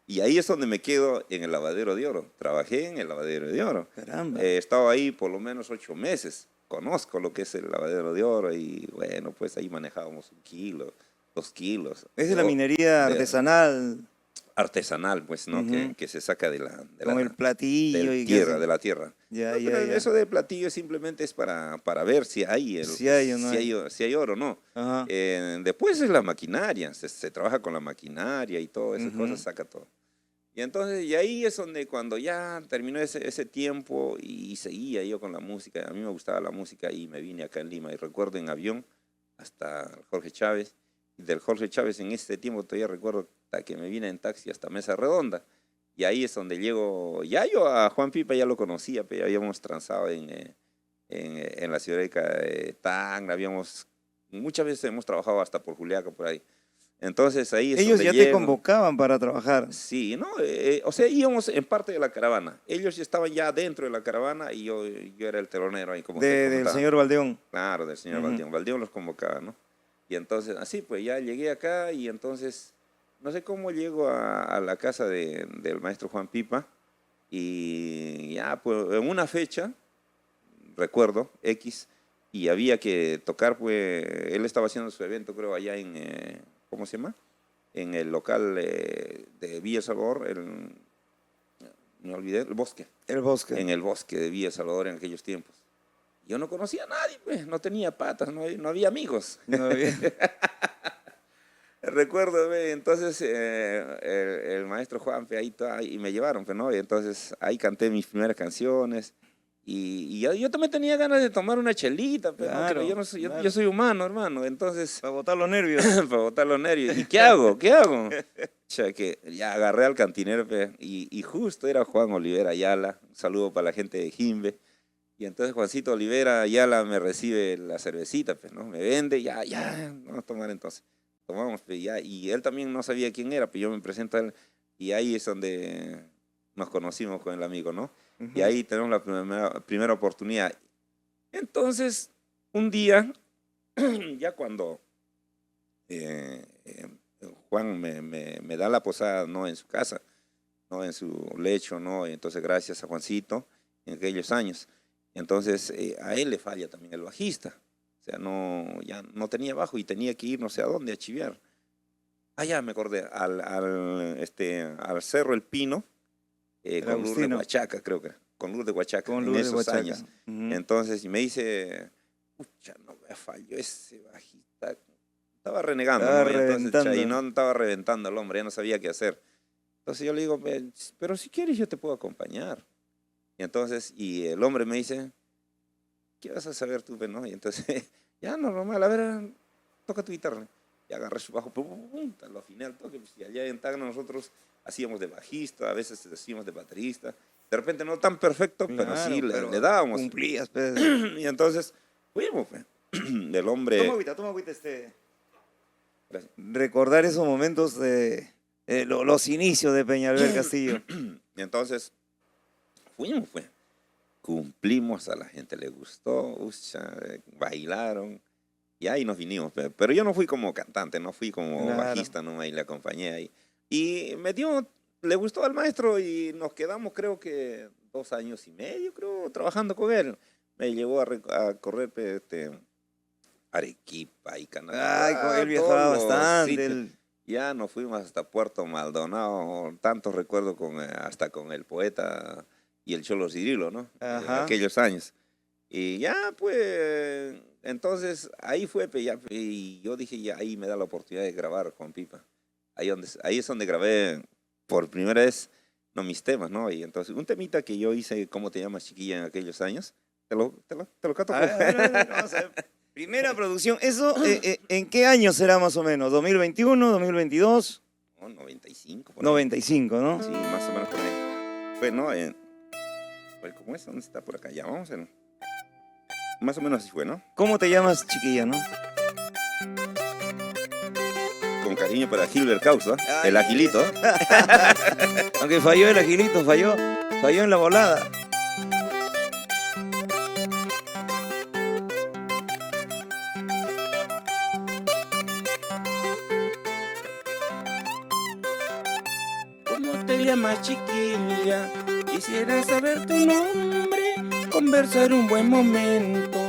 Y ahí es donde me quedo en el lavadero de oro. Trabajé en el lavadero de oro. Caramba. He estado ahí por lo menos 8 meses. Conozco lo que es el lavadero de oro y bueno, pues ahí manejábamos 1 kilo, 2 kilos. Es de la O- minería de- artesanal, Artesanal, pues, ¿no? Ujú. Que se saca de con el platillo y qué tierra, sé. de la tierra. Ya, No, ya, pero ya. eso de platillo simplemente es para ver si hay, Si hay o no hay. si hay oro o no. Ajá. Después es la maquinaria, se trabaja con la maquinaria y todas esas Ujú. cosas, saca todo. Y entonces, y ahí es donde cuando ya terminó ese tiempo y seguía yo con la música, a mí me gustaba la música y me vine acá en Lima y recuerdo en avión hasta Jorge Chávez, y del Jorge Chávez en este tiempo todavía recuerdo hasta que me vine en taxi hasta Mesa Redonda. Y ahí es donde llego, ya yo a Juan Pipa ya lo conocía, pero ya habíamos transado en la ciudad de Tacna, muchas veces hemos trabajado hasta por Juliaca, por ahí. Entonces ahí es Ellos donde ya te llego. convocaban para trabajar. Sí, ¿no? O sea, íbamos en parte de la caravana. Ellos ya estaban ya dentro de la caravana y yo era el telonero ahí, como te Del comentaba. señor Valdeón. Claro, del señor Ujú. Valdión. Valdión los convocaba, ¿no? Y entonces, así pues, ya llegué acá y entonces, no sé cómo llego a la casa del maestro Juan Pipa y ya, pues, en una fecha, recuerdo, X, y había que tocar, pues, él estaba haciendo su evento, creo, allá en, ¿cómo se llama? En el local de Villa Salvador, me olvidé, el Bosque, El bosque. en el Bosque de Villa Salvador en aquellos tiempos. Yo no conocía a nadie, pues, no tenía patas, no había amigos. No había- Recuerdo, ve, entonces el maestro Juan ahí está, y me llevaron, pues, ¿no? Y entonces ahí canté mis primeras canciones y yo también tenía ganas de tomar una chelita, pero Claro, yo, no soy, claro. yo soy humano, hermano, entonces Para botar los nervios. para botar los nervios. ¿Y qué hago? ¿Qué hago? O sea, que ya agarré al cantinero pe, y justo era Juan Olivera Ayala, un saludo para la gente de Jimbe. Y entonces Juancito Olivera Ayala me recibe la cervecita, pues, ¿no? Me vende, ya, vamos a tomar entonces. Tomamos, pues, ya, y él también no sabía quién era, pues yo me presento a él, y ahí es donde nos conocimos con el amigo, ¿no? Y ahí tenemos la primera oportunidad. Entonces, un día, ya cuando Juan me da la posada, ¿no? En su casa, ¿no? En su lecho, ¿no? Y entonces, gracias a Juancito, en aquellos años. Entonces, a él le falla también el bajista. O sea, ya no tenía bajo y tenía que ir no sé a dónde a chiviar. Ah, ya me acordé, al Cerro El Pino, con Lourdes de Huachaca, creo que era, con Lourdes de Huachaca, Con en Lourdes de esos Huachaca. años. Ujú. Entonces, y me dice, pucha, no me falló ese bajista. Estaba renegando, Estaba ¿no? Y entonces, reventando. Chainón estaba reventando al hombre, ya no sabía qué hacer. Entonces yo le digo, pero si quieres yo te puedo acompañar. Y entonces, y el hombre me dice, ¿qué vas a saber tú, no? Y entonces, ya, normal, a ver, toca tu guitarra. y agarré su bajo, pum, pum, pum, lo afiné al toque. Pues, y allá en Tacna nosotros hacíamos de bajista, a veces hacíamos de baterista. De repente no tan perfecto, pero Claro, sí pero le dábamos. cumplías, pues. Y entonces fuimos, pues. El hombre... Toma agüita, recordar esos momentos de los inicios de Peñalver Castillo. Y entonces fuimos, pues. Cumplimos, a la gente le gustó, bailaron. Y ahí nos vinimos. Pero yo no fui como cantante, no fui como Claro. bajista, no, ahí le acompañé ahí. Y le gustó al maestro y nos quedamos creo que 2 años y medio, creo, trabajando con él. Me llevó a correr Arequipa y Canadá. Ay, con él viajaba todos los bastante. sitios. Ya nos fuimos hasta Puerto Maldonado, tantos recuerdos hasta con el poeta y el Cholo Cirilo, ¿no? Ajá. Aquellos años. Y ya, pues, entonces ahí fue, pues, ya, y yo dije, ya ahí me da la oportunidad de grabar con Pipa. Ahí es donde grabé por primera vez, no, mis temas, ¿no? Y entonces, un temita que yo hice, ¿cómo te llamas, chiquilla, en aquellos años? Te lo canto. A ver, vamos a ver. Primera producción. ¿Eso en qué año será más o menos? ¿2021, 2022? No, 95. Por ahí. 95, ¿no? Sí, más o menos por ahí. Pues, ¿no? ¿Cómo es? ¿Dónde está? Por acá, ya, vamos a ver. Más o menos así fue, ¿no? ¿Cómo te llamas, chiquilla, no? Con cariño para Gilbert Causa, Ay. el agilito. Aunque falló el agilito, falló en la volada. ¿Cómo te llamas, chiquilla? Quisiera saber tu nombre, conversar un buen momento.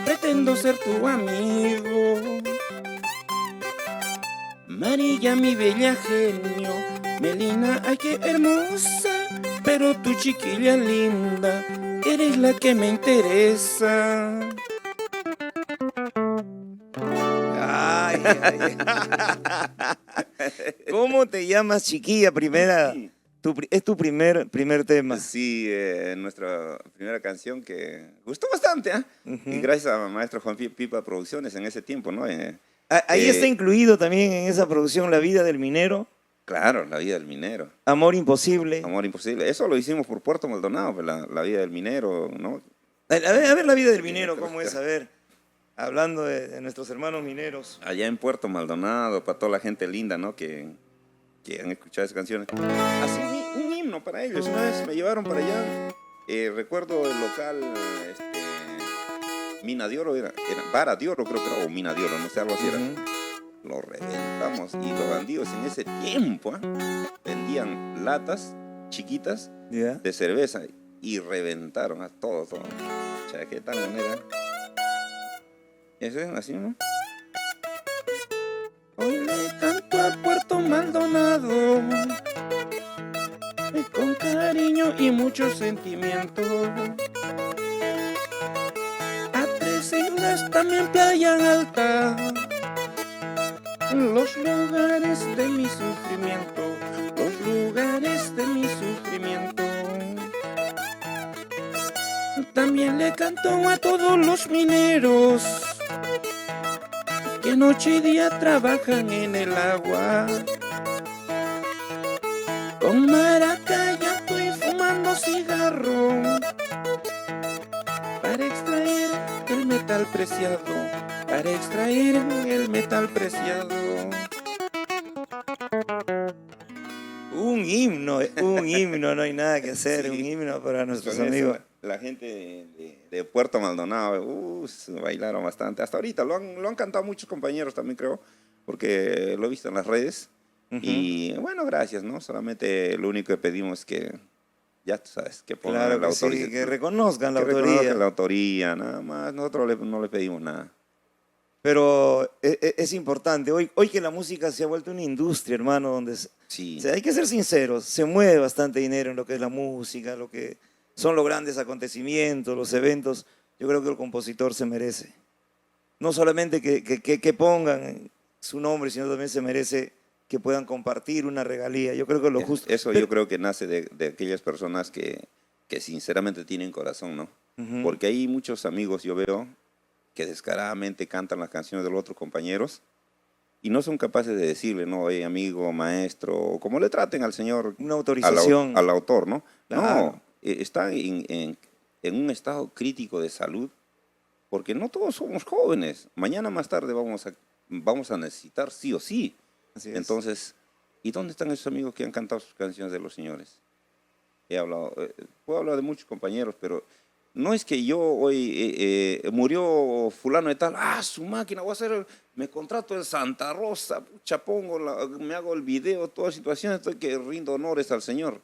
Pretendo ser tu amigo. María, mi bella genio. Melina, ay, qué hermosa. Pero tu chiquilla linda, eres la que me interesa. Ay, ay. ¿Cómo te llamas, chiquilla? Primera. Es tu primer tema. Sí, nuestra primera canción que gustó bastante, ¿ah? Ujú. Y gracias a maestro Juan Pipa Producciones en ese tiempo, ¿no? Ahí está incluido también en esa producción La vida del minero, Claro, La vida del minero, Amor imposible. Amor imposible. Eso lo hicimos por Puerto Maldonado, pues, la vida del minero, ¿no? A ver La vida del minero, ¿cómo es? A ver, hablando de nuestros hermanos mineros. Allá en Puerto Maldonado, para toda la gente linda, ¿no? Que han escuchado esas canciones. Así un himno para ellos. Una vez me llevaron para allá. Recuerdo el local, Mina de Oro, era Vara de Oro, creo que era, o Mina de Oro, no sé, algo así era. Ujú. Lo reventamos y los bandidos en ese tiempo vendían latas chiquitas ¿Ya? de cerveza y reventaron a todo. O sea, qué tal manera. Eso es así, ¿no? Hoy le canto a Puerto Maldonado con cariño y mucho sentimiento. A Tres Islas, también Playa Alta, los lugares de mi sufrimiento, los lugares de mi sufrimiento. También le canto a todos los mineros que noche y día trabajan en el agua. Con maracaya estoy fumando cigarro para extraer el metal preciado, para extraer el metal preciado. Un himno, no hay nada que hacer, Sí. un himno para nuestros Con eso, amigos. la gente de Puerto Maldonado, bailaron bastante. Hasta ahorita lo han cantado muchos compañeros también, creo, porque lo he visto en las redes. Ujú. Y bueno, gracias, ¿no? Solamente lo único que pedimos es que, ya tú sabes, que pongan Claro la que sí, autoría. que reconozcan la que autoría. reconozcan la autoría, nada más. Nosotros no le pedimos nada. Pero es importante, hoy que la música se ha vuelto una industria, hermano, donde Sí, o sea, hay que ser sinceros, se mueve bastante dinero en lo que es la música, lo que son los grandes acontecimientos, los eventos. Yo creo que el compositor se merece. No solamente que pongan su nombre, sino también se merece que puedan compartir una regalía. Yo creo que lo justo. eso yo creo que nace de aquellas personas que sinceramente tienen corazón, ¿no? Ujú. Porque hay muchos amigos, yo veo, que descaradamente cantan las canciones de los otros compañeros y no son capaces de decirle, no, oye, amigo, maestro, o como le traten al señor, Una autorización. al autor, ¿no? Claro. No, está en un estado crítico de salud, porque no todos somos jóvenes. Mañana más tarde vamos a necesitar sí o sí. Así es. Entonces, ¿y dónde están esos amigos que han cantado sus canciones de los señores? Puedo hablar de muchos compañeros, pero no es que yo hoy murió fulano de tal, su máquina, me contrato en Santa Rosa, pucha, me hago el video, toda situación, estoy que rindo honores al Señor.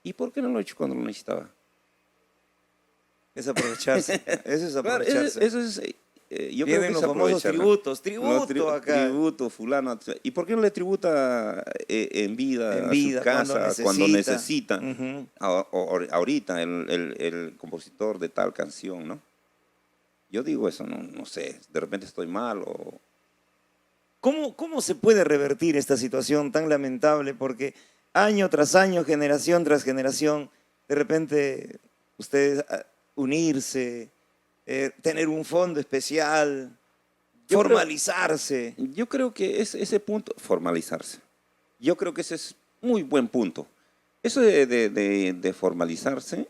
¿Y por qué no lo he hecho cuando lo necesitaba? Es aprovecharse. Eso es Claro, aprovecharse. eso es, yo creo que Vienen es los famosos aprovechar, ¿no? tributo acá. Tributo, fulano. ¿Y por qué no le tributa en vida, En vida, a su casa, cuando necesita? Ujú. Ahorita el compositor de tal canción, ¿no? Yo digo eso, no sé, de repente estoy mal o... ¿Cómo se puede revertir esta situación tan lamentable? Porque año tras año, generación tras generación, de repente ustedes unirse, tener un fondo especial, formalizarse. Yo creo que ese punto, formalizarse, yo creo que ese es muy buen punto. Eso de formalizarse,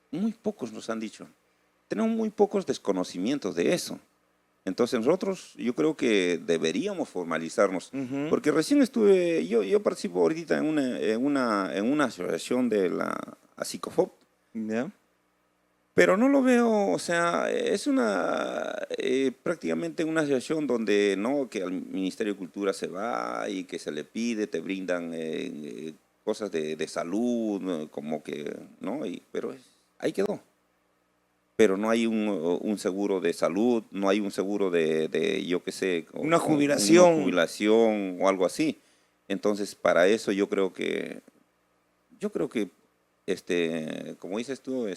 muy pocos nos han dicho. Tenemos muy pocos desconocimientos de eso. Entonces nosotros, yo creo que deberíamos formalizarnos, Ujú. porque recién yo participo ahorita en una asociación de la ASICOFOP, ¿Ya? pero no lo veo, o sea, es prácticamente una asociación donde no, que al Ministerio de Cultura se va y que se le pide, te brindan cosas de salud, ¿no? Como que, ¿no? Pero ahí quedó. Pero no hay un seguro de salud, no hay un seguro yo qué sé. Una jubilación. Una jubilación o algo así. Entonces, para eso yo creo que, como dices tú,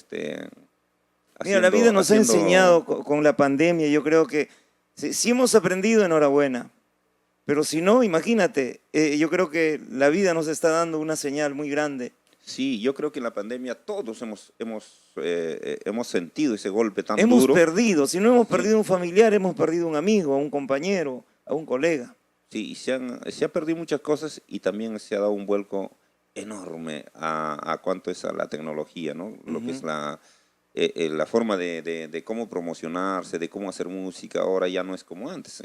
Mira, la vida nos ha haciendo- enseñado con la pandemia, yo creo que si hemos aprendido, enhorabuena. Pero si no, imagínate, yo creo que la vida nos está dando una señal muy grande. Sí, yo creo que en la pandemia todos hemos sentido ese golpe tan Hemos duro. perdido, si no hemos perdido un familiar, hemos perdido un amigo, a un compañero, a un colega. Sí, y se ha perdido muchas cosas y también se ha dado un vuelco enorme a cuanto es a la tecnología, ¿no? Lo que es la forma de cómo promocionarse, de cómo hacer música, ahora ya no es como antes.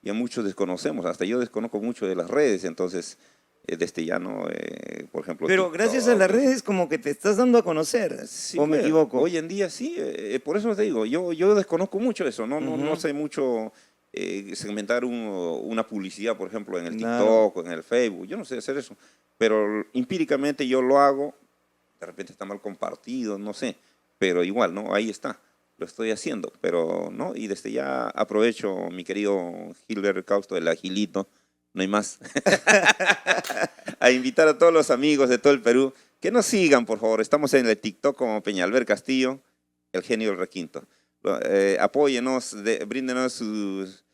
Ya muchos desconocemos, hasta yo desconozco mucho de las redes, entonces desde ya no, por ejemplo... Pero TikTok, gracias a las redes como que te estás dando a conocer, sí, ¿o me pues, equivoco? Hoy en día sí, por eso te digo, yo desconozco mucho eso, no sé mucho segmentar una publicidad, por ejemplo, en el Claro. TikTok, en el Facebook, yo no sé hacer eso, pero empíricamente yo lo hago, de repente está mal compartido, no sé, pero igual, ¿no? Ahí está, lo estoy haciendo, pero, ¿no? Y desde ya aprovecho, mi querido Gilbert Causto, el Agilito, no hay más, a invitar a todos los amigos de todo el Perú que nos sigan, por favor. Estamos en el TikTok como Peñalver Castillo, el genio del requinto. Apóyenos, bríndenos sus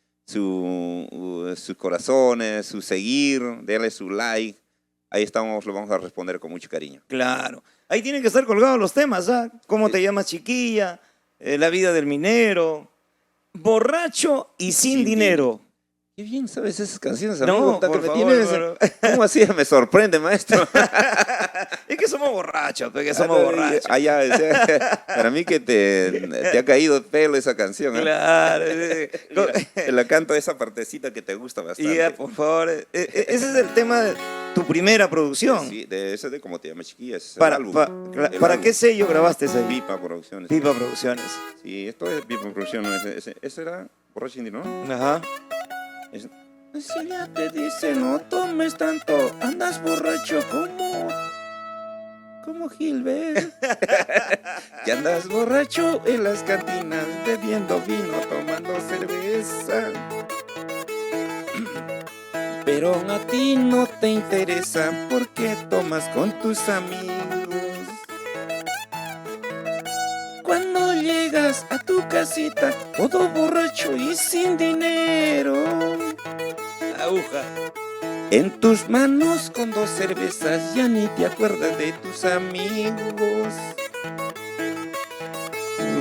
corazones, su seguir, denle su like. Ahí estamos, lo vamos a responder con mucho cariño. Claro. Ahí tienen que estar colgados los temas, ¿ah? ¿Cómo te llamas, chiquilla? La vida del minero. Borracho y sin dinero. Qué bien sabes esas canciones, No, amigo. por Me favor, tienes- por ¿Cómo así? Me sorprende, maestro. Es que somos borrachos, pues, que somos borrachos. Ya, o sea, para mí que te ha caído el pelo esa canción. ¿Eh? Claro. Te la canto esa partecita que te gusta bastante. Ya, por favor. Ese es el tema de tu primera producción. Sí, de ese de Como te llamas chiquilla, ese es el ¿Para, álbum. El ¿para álbum. qué sello grabaste ese? Pipa Producciones. Pipa Producciones. Sí, esto es Pipa Producciones. Ese era Borracho Indie, ¿no? Ajá. Si ya te dice no tomes tanto, andas borracho como Gilbert. Ya andas Borracho en las cantinas, bebiendo vino, tomando cerveza. Pero a ti no te interesa porque tomas con tus amigos. Cuando llegas a tu casita, todo borracho y sin dinero. Aguja. En tus manos con 2 cervezas ya ni te acuerdas de tus amigos.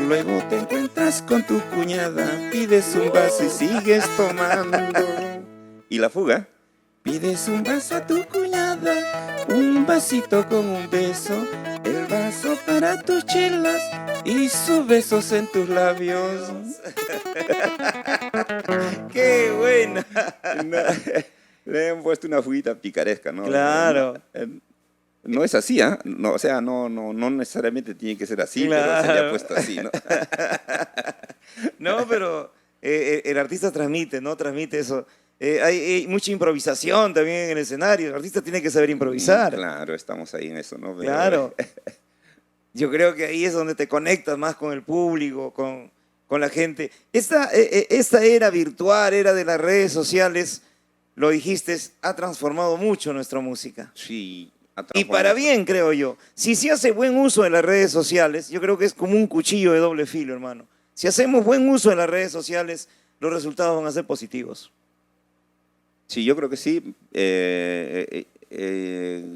luego te encuentras con tu cuñada, pides un vaso y sigues tomando. ¿Y la fuga? Pides un vaso a tu cuñada, un vasito con un beso, el vaso para tus chelas y sus besos en tus labios. ¡Qué buena! No, le han puesto una fuguita picaresca, ¿no? Claro. No es así, ¿ah? No, o sea, no necesariamente tiene que ser así, pero se le Claro. ha puesto así, ¿no? No, pero el artista transmite, ¿no? Transmite eso. Hay mucha improvisación también en el escenario. El artista tiene que saber improvisar. Claro, estamos ahí en eso, ¿no? Pero, Claro. Yo creo que ahí es donde te conectas más con el público, con la gente. Esta era virtual, era de las redes sociales, lo dijiste, ha transformado mucho nuestra música. Sí. Y para bien, creo yo. Si se hace buen uso de las redes sociales, yo creo que es como un cuchillo de doble filo, hermano. Si hacemos buen uso de las redes sociales, los resultados van a ser positivos. Sí, yo creo que sí.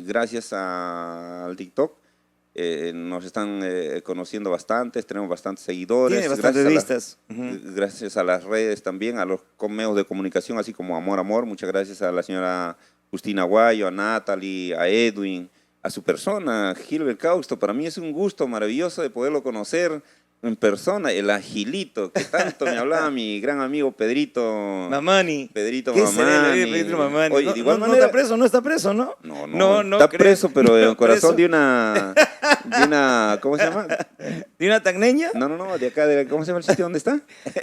Gracias al TikTok nos están conociendo bastantes, tenemos bastantes seguidores. Tiene bastantes vistas. Gracias a las redes también, a los medios de comunicación, así como Amor Amor. Muchas gracias a la señora Justina Guayo, a Natalie, a Edwin, a su persona, Gilbert Causto. Para mí es un gusto maravilloso de poderlo conocer en persona, el agilito, que tanto me hablaba mi gran amigo Pedrito. Mamani. Pedrito ¿Qué será la vida Mamani. de Pedrito Mamani? Oye, No, de igual no manera, está preso, no está preso, ¿no? No, está creo. preso, pero en No, el corazón preso. de una, ¿cómo se llama? ¿De una tagneña? No, de acá, ¿cómo se llama el sitio donde está?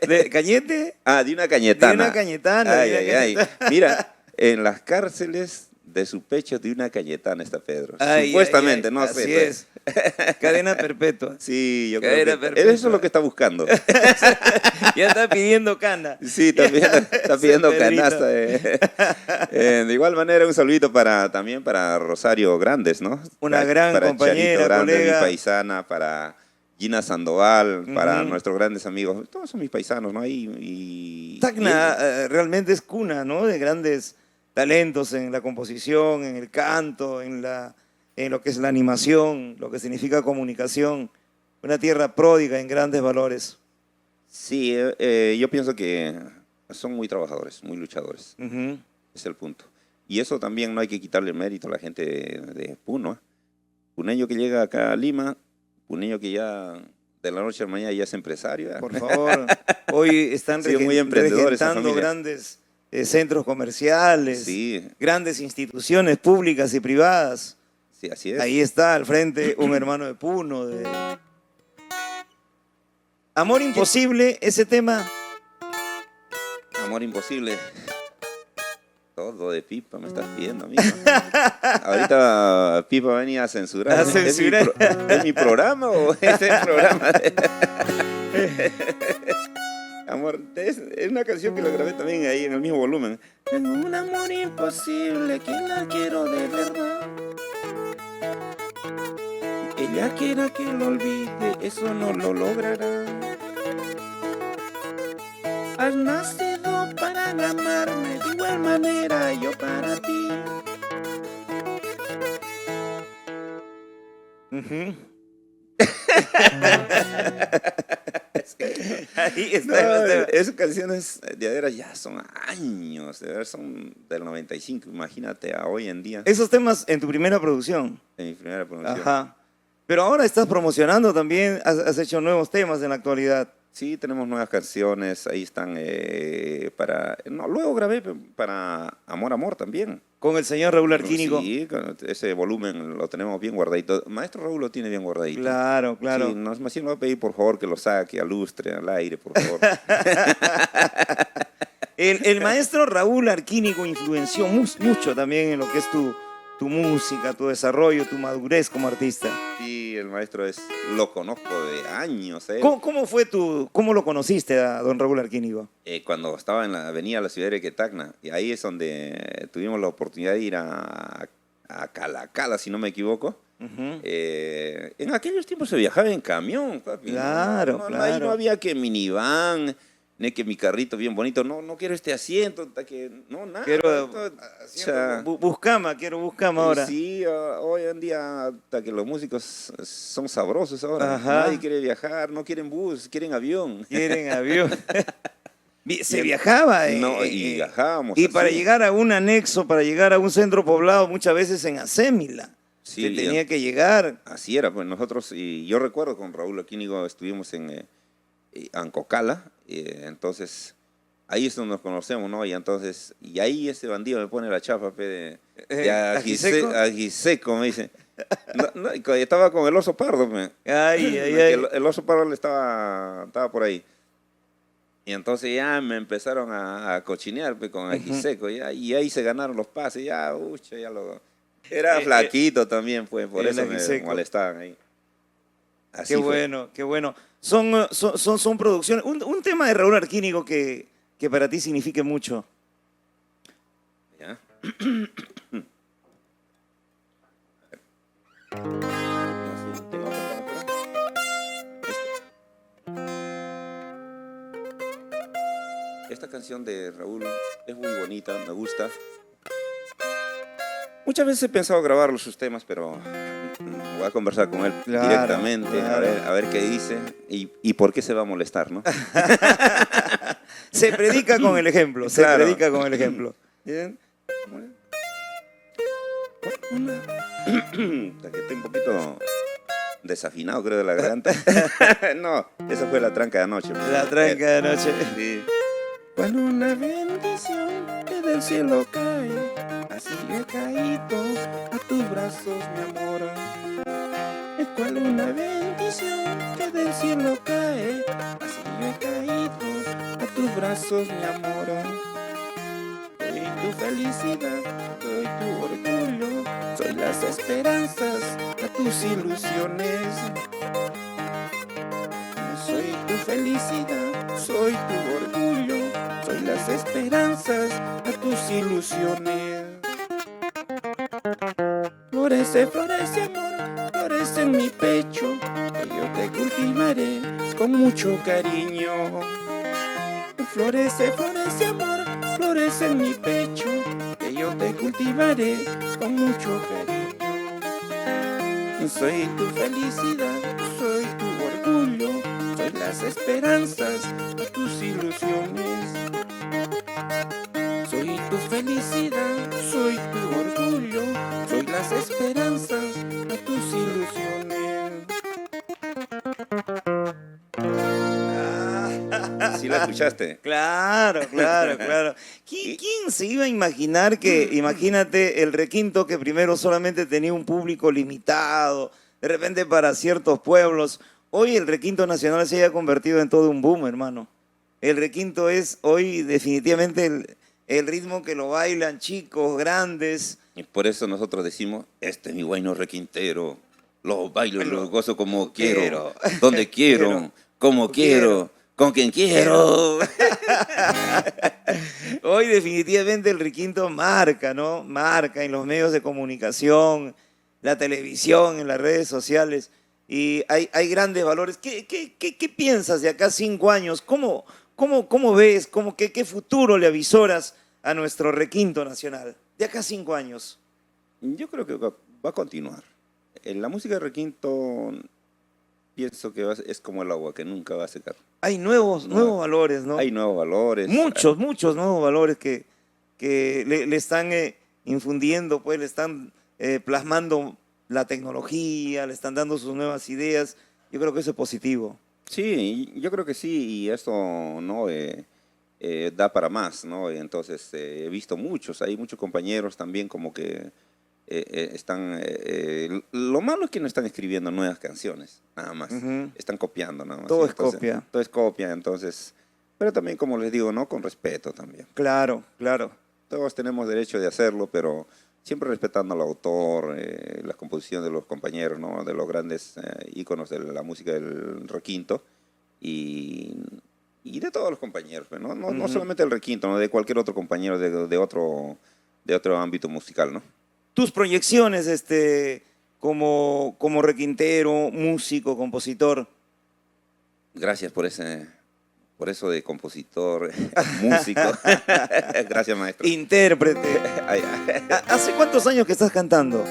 ¿De Cañete? Ah, de una Cañetana. De una Cañetana. Ay, ay. Mira, en las cárceles de su pecho de una Cañetana está Pedro. Ay, Supuestamente, ay, no sé. Así es. Cadena perpetua. Sí, yo Cadena creo que perpetua. eso es lo que está buscando. Ya está pidiendo cana. Sí, también está pidiendo Ese Pedrito. canasta. De igual manera, un saludito también para Rosario Grandes, ¿no? Una gran para compañera, Charito Grandes, colega. mi paisana, para Gina Sandoval, para Ujú. nuestros grandes amigos. Todos son mis paisanos, ¿no? Tacna realmente es cuna, ¿no? De grandes talentos en la composición, en el canto, en lo que es la animación, lo que significa comunicación. Una tierra pródiga en grandes valores. Sí, yo pienso que son muy trabajadores, muy luchadores. Ujú. Es el punto. Y eso también no hay que quitarle mérito a la gente de Puno. Puneño que llega acá a Lima, puneño que ya de la noche a la mañana ya es empresario. Por favor, hoy están Sí, muy emprendedores esa regentando familia. grandes centros comerciales, Sí, grandes instituciones públicas y privadas. sí, así es. Ahí está al frente un hermano de Puno. Amor imposible, ese tema. Amor imposible. Todo de Pipa me estás pidiendo, amigo. Ahorita Pipa venía a censurar. A censurar. ¿Es mi programa o es el programa? Amor, es una canción que lo grabé también ahí en el mismo volumen. Tengo un amor imposible que la quiero de verdad. Ella quiera que lo olvide, eso no lo logrará. Has nacido para amarme, de igual manera yo para ti. Ujú. Ahí No, está. esas canciones de veras ya son años, de veras son del 95, imagínate a hoy en día, Esos temas en tu primera producción. en mi primera pronunciación. Ajá. Pero ahora estás promocionando también, has hecho nuevos temas en la actualidad. Sí, tenemos nuevas canciones, ahí están luego grabé para Amor Amor también. Con el señor Raúl Arquínigo. Sí, con ese volumen lo tenemos bien guardadito. Maestro Raúl lo tiene bien guardadito. Claro, claro. Sí, más bien lo voy a pedir por favor que lo saque al lustre, al aire, por favor. El maestro Raúl Arquínigo influenció mucho también en lo que es tu música, tu desarrollo, tu madurez como artista. Sí, el maestro lo conozco de años. ¿Cómo lo conociste a don Raúl Arquínigo? Cuando estaba en la avenida La Ciudad de Quetacna, y ahí es donde tuvimos la oportunidad de ir a Calacala, si no me equivoco. Ujú. En aquellos tiempos se viajaba en camión, papi. Claro, Ahí claro. no había que minivan, ni que mi carrito bien bonito, no quiero este asiento, no, nada. Quiero sea, buscama, quiero buscama ahora. Sí, hoy en día hasta que los músicos son sabrosos ahora. Ajá. Nadie quiere viajar, no quieren bus, quieren avión. Quieren avión. Se viajaba. No, y viajábamos. Y así. para llegar a un anexo, para llegar a un centro poblado, muchas veces en Acémila. Sí, se tenía que llegar. Así era, pues nosotros, y yo recuerdo con Raúl Aquínigo estuvimos en Ancocala, entonces ahí es donde nos conocemos, ¿no? Y entonces, y ahí ese bandido me pone la chapa, pe, de ¿Ajiseco? Ajiseco, me dice. No, y estaba con el oso pardo, pe. Ay. El oso pardo le estaba por ahí. Y entonces ya me empezaron a cochinear, pe, con Ajiseco, ya, y ahí se ganaron los pases, ya, ya lo... Era flaquito también, pues, por eso me molestaban ahí. Así qué fue. bueno, qué bueno. Son producciones. Un tema de Raúl Aquínigo que para ti signifique mucho. ¿Ya? Esta canción de Raúl es muy bonita, me gusta. Muchas veces he pensado grabar sus temas, pero voy a conversar con él directamente, claro. A ver qué dice y por qué se va a molestar, ¿no? Se predica con el ejemplo, Claro. se predica con el ejemplo. Bien. Hasta que estoy un poquito desafinado, creo, de la garganta. No, esa fue la tranca de anoche. La tranca de anoche. Sí. Cuando una bendición que del cielo cae, así he caído a tus brazos, mi amor. Es cual una bendición que del cielo cae, así yo he caído a tus brazos, mi amor. Soy tu felicidad, soy tu orgullo, soy las esperanzas a tus ilusiones. Soy tu felicidad, soy tu orgullo, soy las esperanzas a tus ilusiones. Florece, florece amor, florece en mi pecho, que yo te cultivaré con mucho cariño. Florece, florece amor, florece en mi pecho, que yo te cultivaré con mucho cariño. Soy tu felicidad, soy tu orgullo, soy las esperanzas a tus ilusiones. Soy tu felicidad, soy tu orgullo, soy las esperanzas a tus ilusiones. ¿Sí la escuchaste? Claro. ¿Quién se iba a imaginar que, imagínate, el requinto que primero solamente tenía un público limitado, de repente para ciertos pueblos, hoy el requinto nacional se haya convertido en todo un boom, hermano? El requinto es hoy definitivamente el ritmo que lo bailan chicos, grandes. Y por eso nosotros decimos, este es mi guayno requintero, lo bailo y lo gozo como quiero, donde quiero, como quiero, con quien quiero. Hoy definitivamente el requinto marca, ¿no? Marca en los medios de comunicación, la televisión, en las redes sociales. Y hay grandes valores. ¿Qué piensas de acá a 5 años? ¿Cómo ves? ¿Qué futuro le avisoras a nuestro requinto nacional? De acá a 5 años. Yo creo que va a continuar. La música de requinto pienso que es como el agua, que nunca va a secar. Hay nuevos valores, ¿no? Hay nuevos valores. Muchos nuevos valores que le están infundiendo, pues le están plasmando la tecnología, le están dando sus nuevas ideas. Yo creo que eso es positivo. Sí, yo creo que sí, y esto no da para más, ¿no? Entonces he visto hay muchos compañeros también como que están... lo malo es que no están escribiendo nuevas canciones, nada más. Están copiando, nada más. Todo es Entonces, copia. Todo es copia, entonces... Pero también, como les digo, ¿no? Con respeto también. Claro. Todos tenemos derecho de hacerlo, pero siempre respetando al autor, la composición de los compañeros, ¿no? De los grandes íconos de la música del requinto y de todos los compañeros, pues, ¿no? No solamente del requinto, ¿no? De cualquier otro compañero de otro ámbito musical, ¿no? Tus proyecciones como requintero, músico, compositor. Gracias por ese Por eso de compositor, músico. Gracias, maestro. Intérprete. Ay, ¿Hace cuántos años que estás cantando?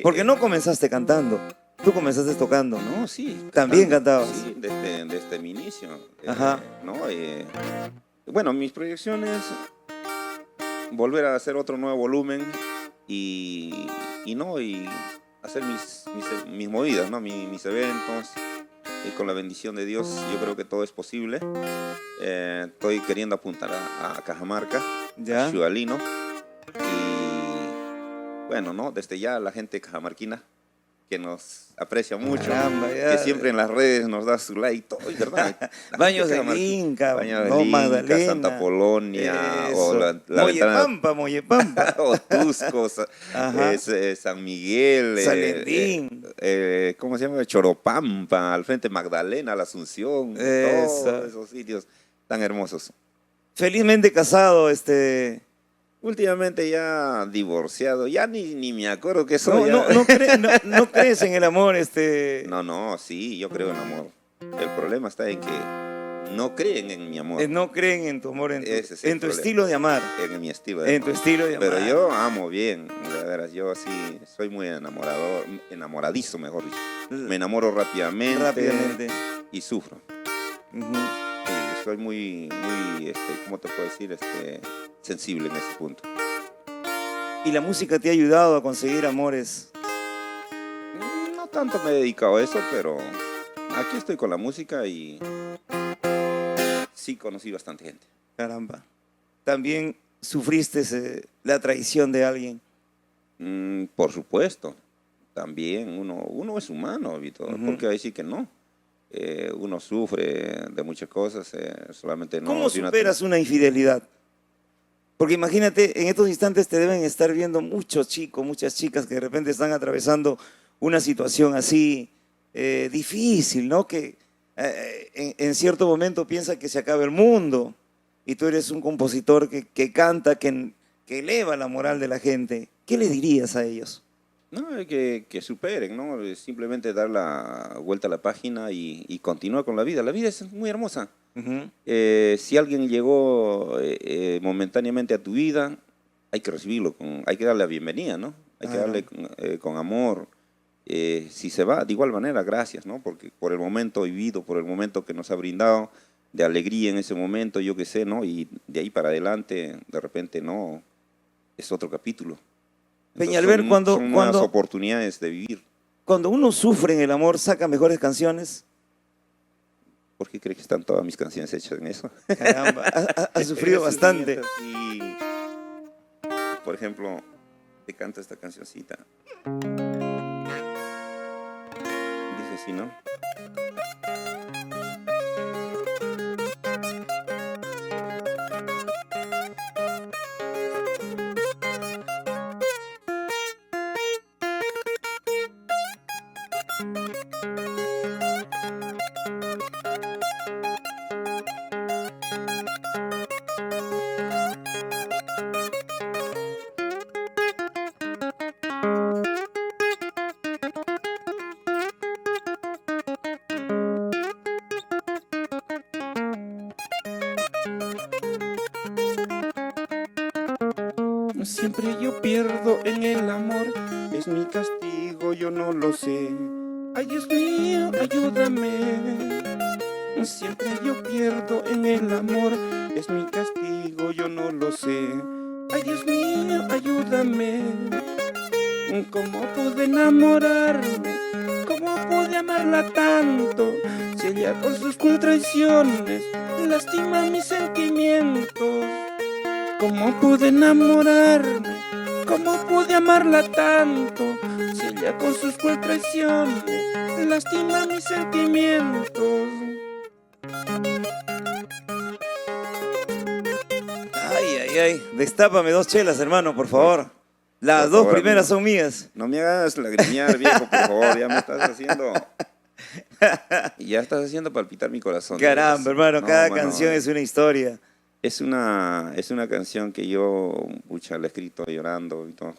Porque no no. comenzaste cantando, tú comenzaste tocando. No, sí. También cantando, cantabas. Sí, desde mi inicio. Ajá. ¿No? Bueno, mis proyecciones, volver a hacer otro nuevo volumen y hacer mis movidas, ¿no? Mis eventos. Y con la bendición de Dios, yo creo que todo es posible. Estoy queriendo apuntar a Cajamarca, Ya. a Xualino. Y bueno, ¿no? Desde ya la gente cajamarquina, que nos aprecia mucho, Caramba, ya. que siempre en las redes nos da su like, todo, ¿verdad? La Baños gente del Inca, Baños no, del Inca, Magdalena. Santa Polonia, o Eso. la ventana, Moyepampa. o Tusco, Ajá. San Miguel, Salentín. ¿cómo se llama? Choropampa, al frente Magdalena, la Asunción, Eso. todos esos sitios tan hermosos. Felizmente casado, Últimamente ya divorciado, ya ni me acuerdo que soy. no crees en el amor, No, sí, yo creo en amor. El problema está en que no creen en mi amor, no creen en tu amor, Ese es el en tu problema. estilo de amar, en mi estilo de en tu amor. estilo de amar. Pero yo amo bien, de veras, yo sí soy muy enamoradizo, mejor dicho. Me enamoro rápidamente y sufro. Ujú. Sí, soy muy, ¿cómo te puedo decir? Sensible en ese punto. Y la música te ha ayudado a conseguir amores. No tanto me he dedicado a eso, pero aquí estoy con la música y sí conocí bastante gente. Caramba. También sufriste la traición de alguien. Por supuesto, también uno es humano, Víctor, Ujú. ¿por qué decir que no? Uno sufre de muchas cosas, solamente no. ¿Cómo de una- superas una infidelidad? Porque imagínate, en estos instantes te deben estar viendo muchos chicos, muchas chicas que de repente están atravesando una situación así difícil, ¿no? Que en cierto momento piensa que se acaba el mundo y tú eres un compositor que canta, que eleva la moral de la gente. ¿Qué le dirías a ellos? No, es que superen, ¿no? Simplemente dar la vuelta a la página y continuar con la vida. La vida es muy hermosa. Ujú. Si alguien llegó momentáneamente a tu vida, hay que recibirlo, hay que darle la bienvenida, ¿no? Hay que Claro. darle con amor. Si se va, de igual manera, gracias, ¿no? Porque por el momento vivido, por el momento que nos ha brindado, de alegría en ese momento, yo qué sé, ¿no? Y de ahí para adelante, de repente, no, es otro capítulo. Entonces, Peñalver, son nuevas cuando oportunidades de vivir. uno sufre en el amor, saca mejores canciones. ¿Por qué crees que están todas mis canciones hechas en eso? Caramba, has sufrido Eso es bastante. neta, sí. Por ejemplo, te canto esta cancioncita. Dice así, ¿no? Siempre yo pierdo en el amor, es mi castigo, yo no lo sé. Ay, Dios mío, ayúdame. Siempre yo pierdo en el amor, es mi castigo, yo no lo sé. Ay, Dios mío, ayúdame. ¿Cómo pude enamorarme? ¿Cómo pude amarla tanto? Si ella con sus cruel traiciones lastima mis sentimientos. ¿Cómo pude enamorarme? ¿Cómo pude amarla tanto? Si ella con sus cruel traiciones lastima mis sentimientos. Ay. Destápame 2 chelas, hermano, por favor. Las Por 2 favor, primeras amigo. son mías. No me hagas lagrimear, viejo, por favor. Ya me estás haciendo... Ya estás haciendo palpitar mi corazón. de Caramba, veras. hermano, No, cada mano, canción es una historia. Es una canción que yo, pucha, la he escrito llorando y todo.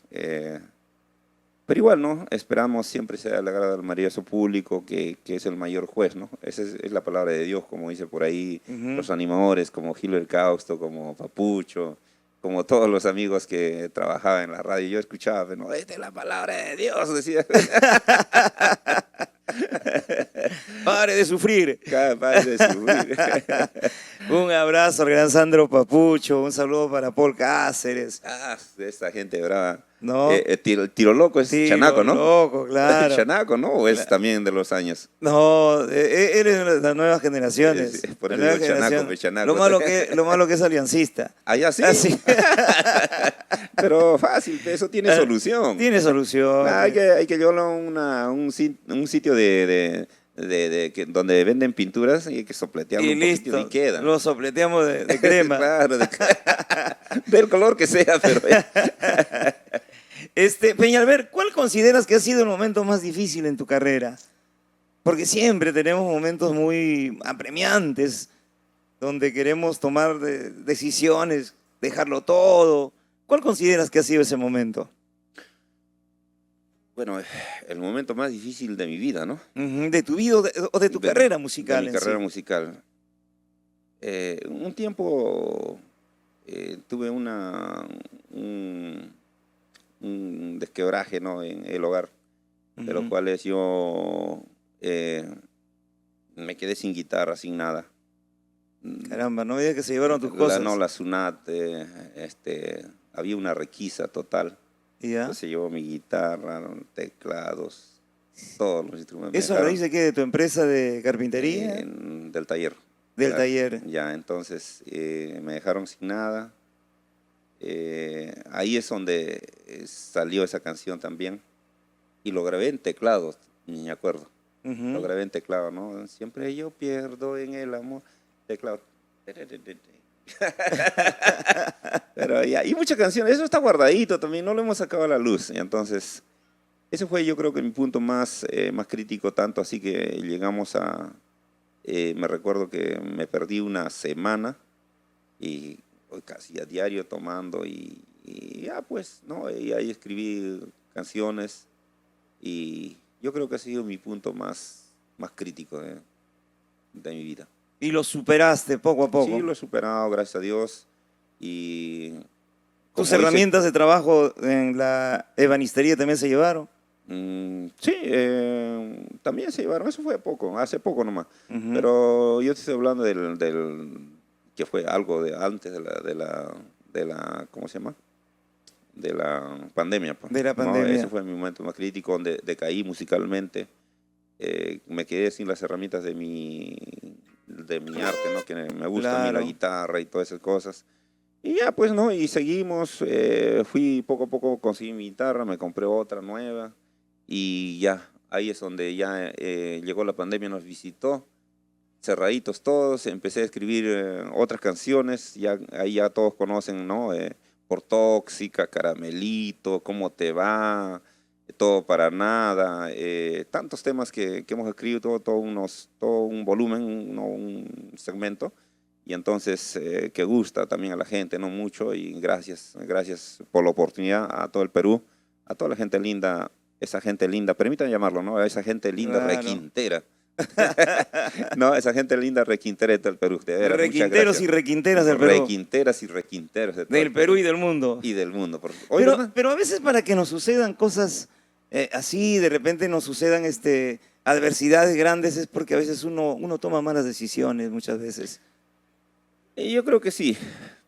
Pero igual, ¿no? Esperamos siempre sea el agrado del maravilloso público, que es el mayor juez, ¿no? Esa es la palabra de Dios, como dice por ahí, los animadores, como Gilbert Causto, como Papucho, como todos los amigos que trabajaban en la radio. Yo escuchaba, pero no, esta es la palabra de Dios, decía. Pare de sufrir. Capaz de sufrir. Un abrazo al gran Sandro Papucho, un saludo para Paul Cáceres. Ah, de esta gente brava. No. Tiro Loco es Tiro Chanaco, ¿no? Loco, claro. Chanaco, ¿no? ¿O es también de los años? No, eres de las nuevas generaciones. Sí, por La eso nueva digo Chanaco, generación. pues, Chanaco. Lo malo que es aliancista. Allá sí. Ah, sí. Pero fácil, eso tiene solución. Tiene solución. Hay que llevarlo a un sitio donde venden pinturas y hay que sopletearlo Y un poquito listo. y queda. Lo sopleteamos de crema. Claro, del color que sea, pero... Peñalver, ¿cuál consideras que ha sido el momento más difícil en tu carrera? Porque siempre tenemos momentos muy apremiantes, donde queremos tomar decisiones, dejarlo todo. ¿Cuál consideras que ha sido ese momento? Bueno, el momento más difícil de mi vida, ¿no? ¿De tu vida o de tu carrera musical? De mi carrera musical. Un tiempo tuve un desquebraje, ¿no? En el hogar, de los cuales yo me quedé sin guitarra, sin nada. Caramba, no me digas que se llevaron tus cosas. La Sunat, había una requisa total. ¿Ya? Entonces llevó mi guitarra, teclados, todos los instrumentos. ¿Eso a raíz de qué? ¿De tu empresa de carpintería? Del taller. Del taller. Ya, entonces me dejaron sin nada. Ahí es donde salió esa canción también. Y lo grabé en teclados, ni me acuerdo. Lo grabé en teclado, ¿no? Siempre yo pierdo en el amor. Teclado. Pero ya, y muchas canciones, eso está guardadito también, no lo hemos sacado a la luz. Y entonces, ese fue yo creo que mi punto más crítico, tanto así que llegamos a, me recuerdo que me perdí una semana y casi a diario tomando y ya pues, ¿no? Y ahí escribí canciones y yo creo que ha sido mi punto más crítico de mi vida. Y lo superaste poco a poco. Sí, lo he superado, gracias a Dios. Y ¿Tus herramientas de trabajo en la ebanistería también se llevaron? Sí, también se llevaron. Eso fue hace poco nomás. Pero yo te estoy hablando del que fue algo antes de la ¿cómo se llama? De la pandemia. Pues. De la pandemia. No, ese fue mi momento más crítico, donde decaí musicalmente. Me quedé sin las herramientas de mi arte, ¿no? Que me gusta a mí la guitarra y todas esas cosas. Y ya, pues, ¿no? Y seguimos, fui poco a poco, conseguí mi guitarra, me compré otra nueva y ya, ahí es donde ya llegó la pandemia, nos visitó, cerraditos todos, empecé a escribir otras canciones, ya, ahí ya todos conocen, ¿no? Por Tóxica, Caramelito, ¿Cómo te va? Todo para nada, tantos temas que hemos escrito, todo un volumen, un segmento, y entonces que gusta también a la gente, no mucho, y gracias por la oportunidad a todo el Perú, a toda la gente linda, esa gente linda, permítanme llamarlo, ¿no? Esa gente linda, claro. Requintera. No, esa gente linda requintera de todo el Perú. De veras, requinteros y requinteras del Perú. Requinteras y requinteros de todo del Perú y del mundo. Y del mundo. Pero a veces para que nos sucedan cosas así, de repente nos sucedan adversidades grandes, es porque a veces uno toma malas decisiones, muchas veces. Yo creo que sí,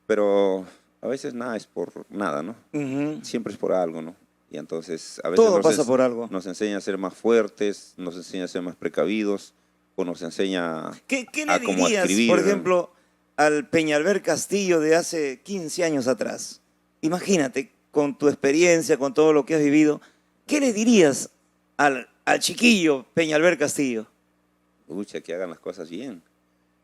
pero a veces nada es por nada, ¿no? Siempre es por algo, ¿no? Y entonces a veces todo pasa por algo. Nos enseña a ser más fuertes, nos enseña a ser más precavidos, o nos enseña ¿Qué le a cómo dirías, escribir, por ejemplo, al Peñalver Castillo de hace 15 años atrás? Imagínate, con tu experiencia, con todo lo que has vivido, ¿qué le dirías al chiquillo Peñalver Castillo? Lucha, que hagan las cosas bien,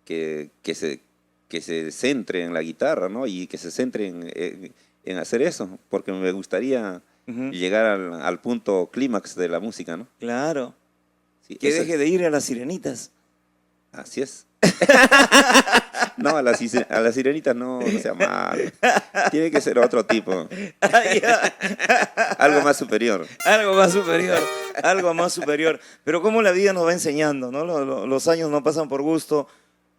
que se centre en la guitarra, ¿no? Y que se centre en hacer eso, porque me gustaría llegar al punto clímax de la música, ¿no? Claro. Sí, que deje de ir a las sirenitas. Así es. No, a las sirenitas no, no sea malo. Tiene que ser otro tipo. Ah, ya. Algo más superior. Algo más superior, algo más superior. Pero cómo la vida nos va enseñando, ¿no? Los años no pasan por gusto,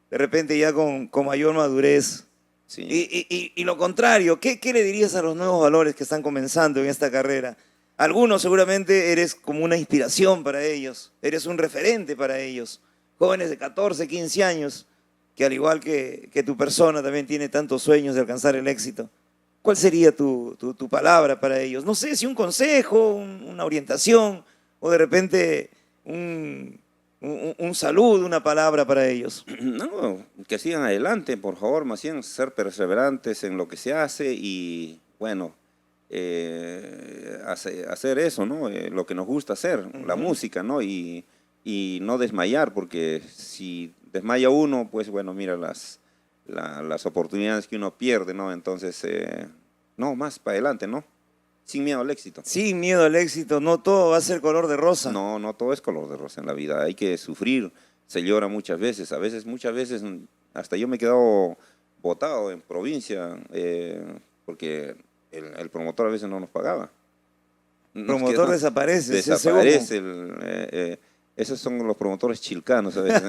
de repente ya con mayor madurez. Sí. Y lo contrario, ¿qué le dirías a los nuevos valores que están comenzando en esta carrera? Algunos seguramente eres como una inspiración para ellos, eres un referente para ellos. Jóvenes de 14, 15 años, que al igual que tu persona también tiene tantos sueños de alcanzar el éxito. ¿Cuál sería tu palabra para ellos? No sé si un consejo, una orientación o de repente un saludo, una palabra para ellos. No, que sigan adelante, por favor, más bien ser perseverantes en lo que se hace y, bueno, hacer eso, ¿no? Lo que nos gusta hacer, la música, ¿no? Y no desmayar, porque si desmaya uno, pues, bueno, mira las oportunidades que uno pierde, ¿no? Entonces, no, más para adelante, ¿no? Sin miedo al éxito. Sin miedo al éxito, no todo va a ser color de rosa. No, no todo es color de rosa en la vida. Hay que sufrir, se llora muchas veces. Muchas veces, hasta yo me he quedado botado en provincia porque el promotor a veces no nos pagaba. El promotor desaparece. Desaparece. Esos son los promotores chilcanos a veces.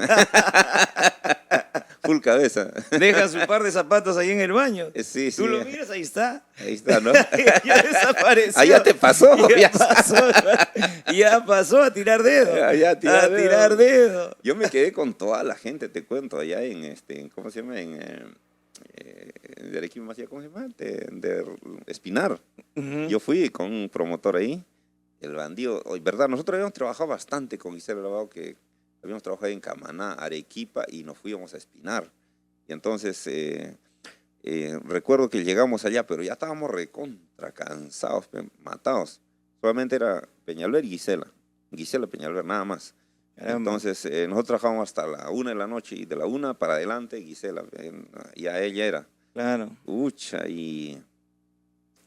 Full cabeza. Deja su par de zapatos ahí en el baño. Sí, sí. Tú lo miras, ahí está. Ahí está, ¿no? Ya desapareció. Allá te pasó. Ya pasó a tirar dedo. Allá a tirar dedo. Tirar dedo. Yo me quedé con toda la gente, te cuento, allá ¿cómo se llama? De Arequipa, ¿cómo se llama? De Espinar. Yo fui con un promotor ahí, el bandido. ¿Verdad? Nosotros habíamos trabajado bastante con Gisela Lavado, que habíamos trabajado en Camaná, Arequipa, y nos fuimos a Espinar. Y entonces, recuerdo que llegamos allá, pero ya estábamos recontra cansados, matados. Solamente era Peñalver y Gisela. Gisela Peñalver, nada más. Entonces, nosotros trabajábamos hasta la 1 de la noche, y de la 1 para adelante, Gisela, ya ella era. Claro. Ucha, y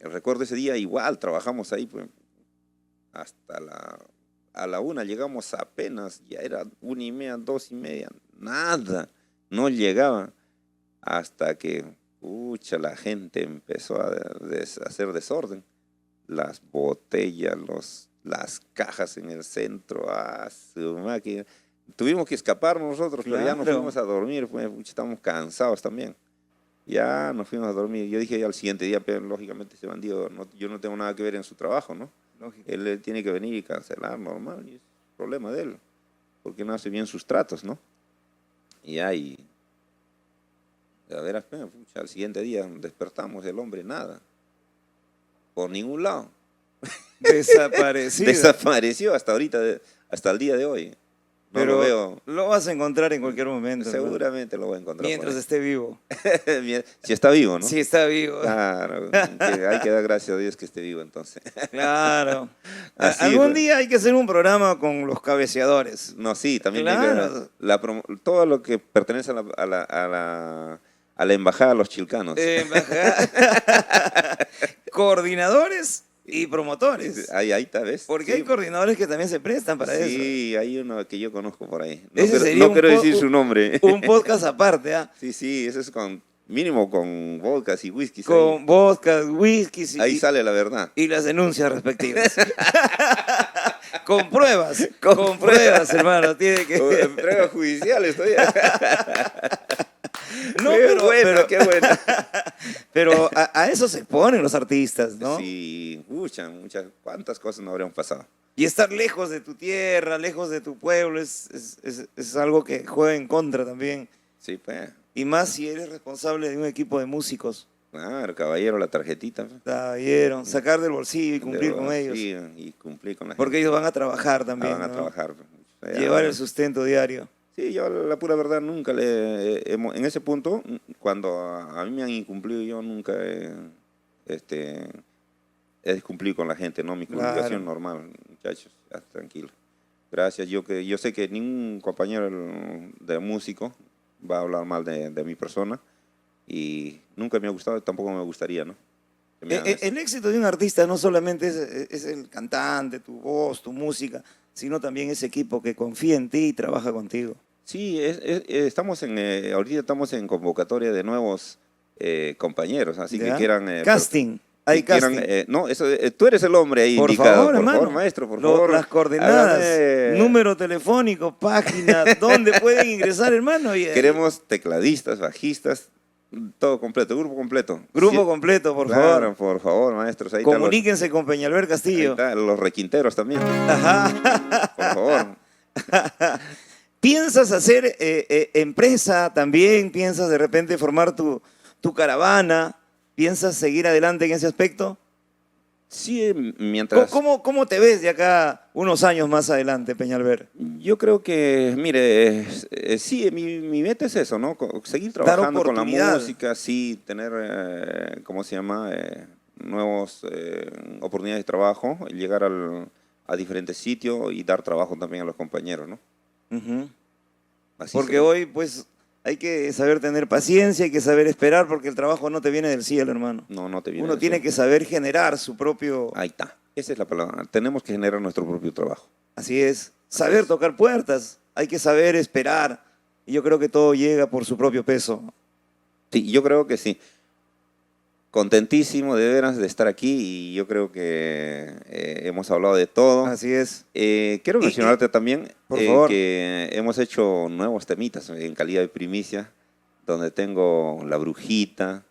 recuerdo ese día igual, trabajamos ahí, pues, hasta a la 1 llegamos apenas, ya era 1:30, 2:30, nada, no llegaba, hasta que, pucha, la gente empezó a hacer desorden, las botellas, las cajas en el centro, su máquina. Tuvimos que escapar nosotros, pero ya nos fuimos a dormir, pues, estábamos cansados también. Ya nos fuimos a dormir. Yo dije al siguiente día, pero lógicamente ese bandido, yo no tengo nada que ver en su trabajo, ¿no? Lógico. Él tiene que venir y cancelar, normal, y es problema de él, porque no hace bien sus tratos, ¿no? Y ahí, a ver, pucha, al siguiente día despertamos, el hombre nada, por ningún lado. Desapareció hasta ahorita, hasta el día de hoy. No pero lo veo. Lo vas a encontrar en cualquier momento. Seguramente, ¿no? Lo voy a encontrar. Mientras esté vivo. Si está vivo, ¿no? Si está vivo. Claro, hay que dar gracias a Dios que esté vivo entonces. Claro. Algún día hay que hacer un programa con los cabeceadores. No, sí, también claro. Todo lo que pertenece a la embajada de los chilcanos. Coordinadores y promotores. Ahí está, ¿ves? Porque sí. hay coordinadores que también se prestan para eso. Sí, hay uno que yo conozco por ahí. No quiero decir su nombre. Un podcast aparte, ¿ah? Sí, eso es mínimo con vodkas y whisky. Con vodka, whisky. Ahí sale la verdad. Y las denuncias respectivas. Con pruebas. Con pruebas, hermano. Tiene que... Pruebas judiciales todavía. No, qué bueno. Pero a eso se ponen los artistas, ¿no? Sí, cuántas cosas no habrían pasado. Y estar lejos de tu tierra, lejos de tu pueblo, es algo que juega en contra también. Sí, pues. Y más si eres responsable de un equipo de músicos. Claro, caballero, la tarjetita. Caballero, sacar del bolsillo y cumplir con ellos. Sí, y cumplir con la gente. Porque ellos van a trabajar también, van a ¿no? trabajar. Llevar el sustento diario. Sí, yo la pura verdad nunca en ese punto, cuando a mí me han incumplido, yo nunca he cumplido con la gente, ¿no? Mi comunicación normal, muchachos, ya, tranquilo. Gracias, yo sé que ningún compañero de músico va a hablar mal de mi persona y nunca me ha gustado, tampoco me gustaría, ¿no? El éxito de un artista no solamente es el cantante, tu voz, tu música, sino también ese equipo que confía en ti y trabaja contigo. Sí, estamos ahorita estamos en convocatoria de nuevos compañeros, así que ¿Ya? quieran... Casting. Hay casting. no, eso, tú eres el hombre ahí Por indicado. favor, Por hermano. favor, maestro, por favor. Las coordenadas, Hágame- número telefónico, página, ¿dónde pueden ingresar, hermano? Queremos tecladistas, bajistas, todo completo, grupo completo. Grupo Sí, completo, por claro, favor. por favor, maestros. Ahí están Comuníquense con Peñalver ahí Castillo. está, los requinteros también, Ajá. por favor. ¿Piensas hacer empresa también? ¿Piensas de repente formar tu caravana? ¿Piensas seguir adelante en ese aspecto? Sí, mientras... ¿Cómo te ves de acá unos años más adelante, Peñalver? Yo creo que, mire, sí, mi meta es eso, ¿no? Seguir trabajando con la oportunidad. música, sí, tener, ¿cómo se llama? Nuevas oportunidades de trabajo, llegar a diferentes sitios y dar trabajo también a los compañeros, ¿no? Ujú. Así Porque será. hoy, pues, hay que saber tener paciencia, hay que saber esperar, porque el trabajo no te viene del cielo, hermano. No te viene Uno del tiene cielo. que saber generar su propio... Ahí está, esa es la palabra. Tenemos que generar nuestro propio trabajo. Así es, saber tocar puertas, hay que saber esperar. Y yo creo que todo llega por su propio peso. Sí, yo creo que sí. Contentísimo de veras de estar aquí y yo creo que hemos hablado de todo. Así es. Quiero mencionarte también por favor. que hemos hecho nuevos temitas en calidad de primicia, donde tengo La Brujita,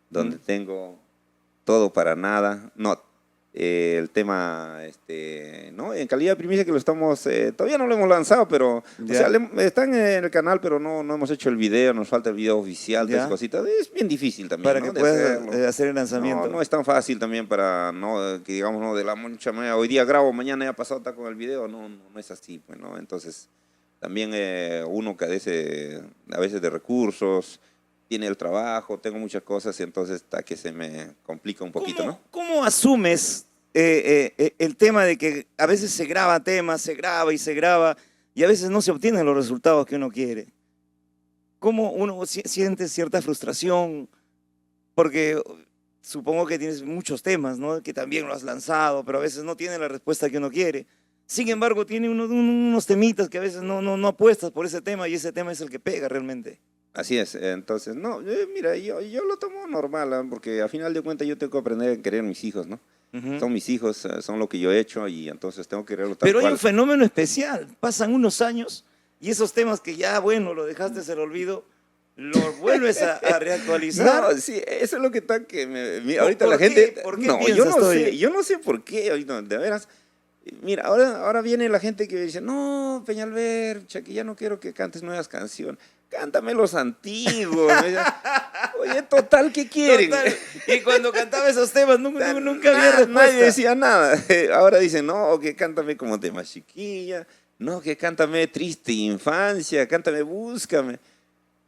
donde tengo Todo para Nada, no, el tema, ¿no? En calidad de primicia que lo estamos, todavía no lo hemos lanzado, pero o Ya. sea, están en el canal, pero no hemos hecho el video, nos falta el video oficial de Ya. esas cositas. Es bien difícil también, Para ¿no? que de puedas hacerlo. hacer el lanzamiento. No es tan fácil también para, no, que digamos, no, de la mucha manera, hoy día grabo, mañana ya pasado está con el video, no es así, pues, ¿no? Entonces, también uno carece a veces de recursos, tiene el trabajo, tengo muchas cosas, y entonces está que se me complica un poquito, ¿no? ¿Cómo asumes el tema de que a veces se graba temas, se graba y a veces no se obtienen los resultados que uno quiere? ¿Cómo uno siente cierta frustración? Porque supongo que tienes muchos temas, ¿no? Que también lo has lanzado, pero a veces no tiene la respuesta que uno quiere. Sin embargo, tiene unos temitas que a veces no apuestas por ese tema y ese tema es el que pega realmente. Así es, entonces, no, mira, yo lo tomo normal, ¿ah? Porque a final de cuentas yo tengo que aprender a querer a mis hijos, ¿no? Ujú. Son mis hijos, son lo que yo he hecho y entonces tengo que quererlo tal Pero hay cual. un fenómeno especial. Pasan unos años y esos temas que ya, bueno, lo dejaste en el olvido, los vuelves a reactualizar. No, sí, eso es lo que está que ahorita ¿Por la qué? gente... ¿Por qué no, piensas todavía? yo no sé por qué, ahorita, de veras. Mira, ahora viene la gente que dice, no, Peñalver, que ya no quiero que cantes nuevas canciones. Cántame los antiguos. Oye, total, ¿qué quieren? Total. Y cuando cantaba esos temas nunca había respuesta. Nadie decía nada. Ahora dicen, no, que cántame como tema chiquilla, no, que cántame Triste Infancia, cántame Búscame.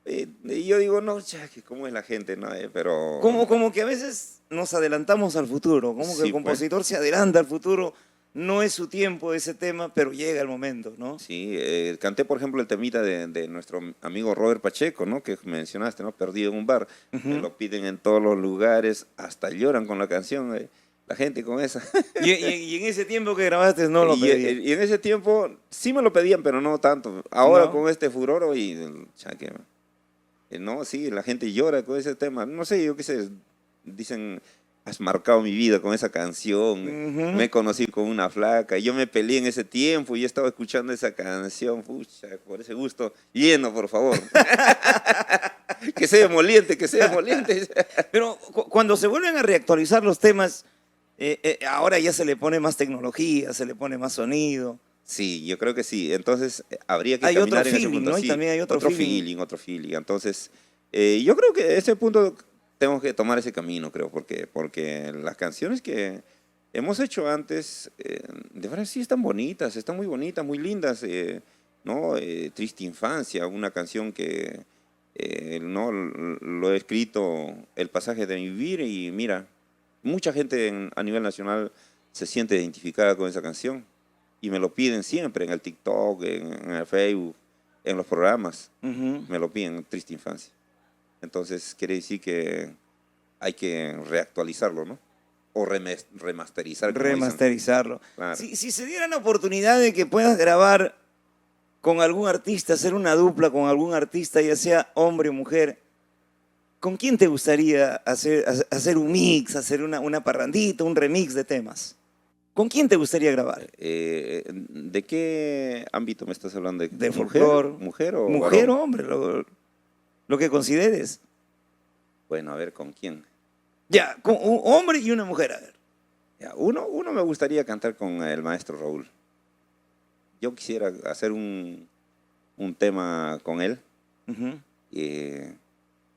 Y yo digo, no, que cómo es la gente, ¿no? Pero... Como que a veces nos adelantamos al futuro, como que Sí, el pues. compositor se adelanta al futuro, no es su tiempo ese tema, pero llega el momento, ¿no? Sí, canté, por ejemplo, el temita de nuestro amigo Robert Pacheco, ¿no? Que mencionaste, ¿no? Perdido en un bar. Me lo piden en todos los lugares, hasta lloran con la canción, la gente con esa. Y en ese tiempo que grabaste no lo pedí. Y en ese tiempo sí me lo pedían, pero no tanto. Ahora No. con este furor no, sí, la gente llora con ese tema. No sé, yo qué sé, dicen, has marcado mi vida con esa canción. Ujú. Me conocí con una flaca. Yo me peleé en ese tiempo y estaba escuchando esa canción. Pucha, por ese gusto, lleno, por favor. Que sea emoliente, que sea emoliente. Pero cuando se vuelven a reactualizar los temas, ahora ya se le pone más tecnología, se le pone más sonido. Sí, yo creo que sí. Entonces, habría que Hay caminar otro en ese feeling, punto. ¿no? Y Sí, también hay otro feeling. otro feeling. Entonces, yo creo que ese punto tengo que tomar ese camino, creo, porque las canciones que hemos hecho antes, de verdad sí están bonitas, están muy bonitas, muy lindas, ¿no? Triste Infancia, una canción que no lo he escrito, el pasaje de mi vivir, y mira, mucha gente a nivel nacional se siente identificada con esa canción y me lo piden siempre en el TikTok, en el Facebook, en los programas, Ujú. me lo piden, Triste Infancia. Entonces quiere decir que hay que reactualizarlo, ¿no? O remasterizar. Como dicen. Remasterizarlo. Claro. Si se diera la oportunidad de que puedas grabar con algún artista, hacer una dupla con algún artista, ya sea hombre o mujer, ¿con quién te gustaría hacer un mix, hacer una parrandita, un remix de temas? ¿Con quién te gustaría grabar? ¿De qué ámbito me estás hablando? De mujer? folclore. ¿Mujer o Mujer o varón? hombre, lo que consideres. Bueno, a ver, ¿con quién? Ya, con un hombre y una mujer, a ver. Ya, uno me gustaría cantar con el maestro Raúl. Yo quisiera hacer un tema con él, Ujú.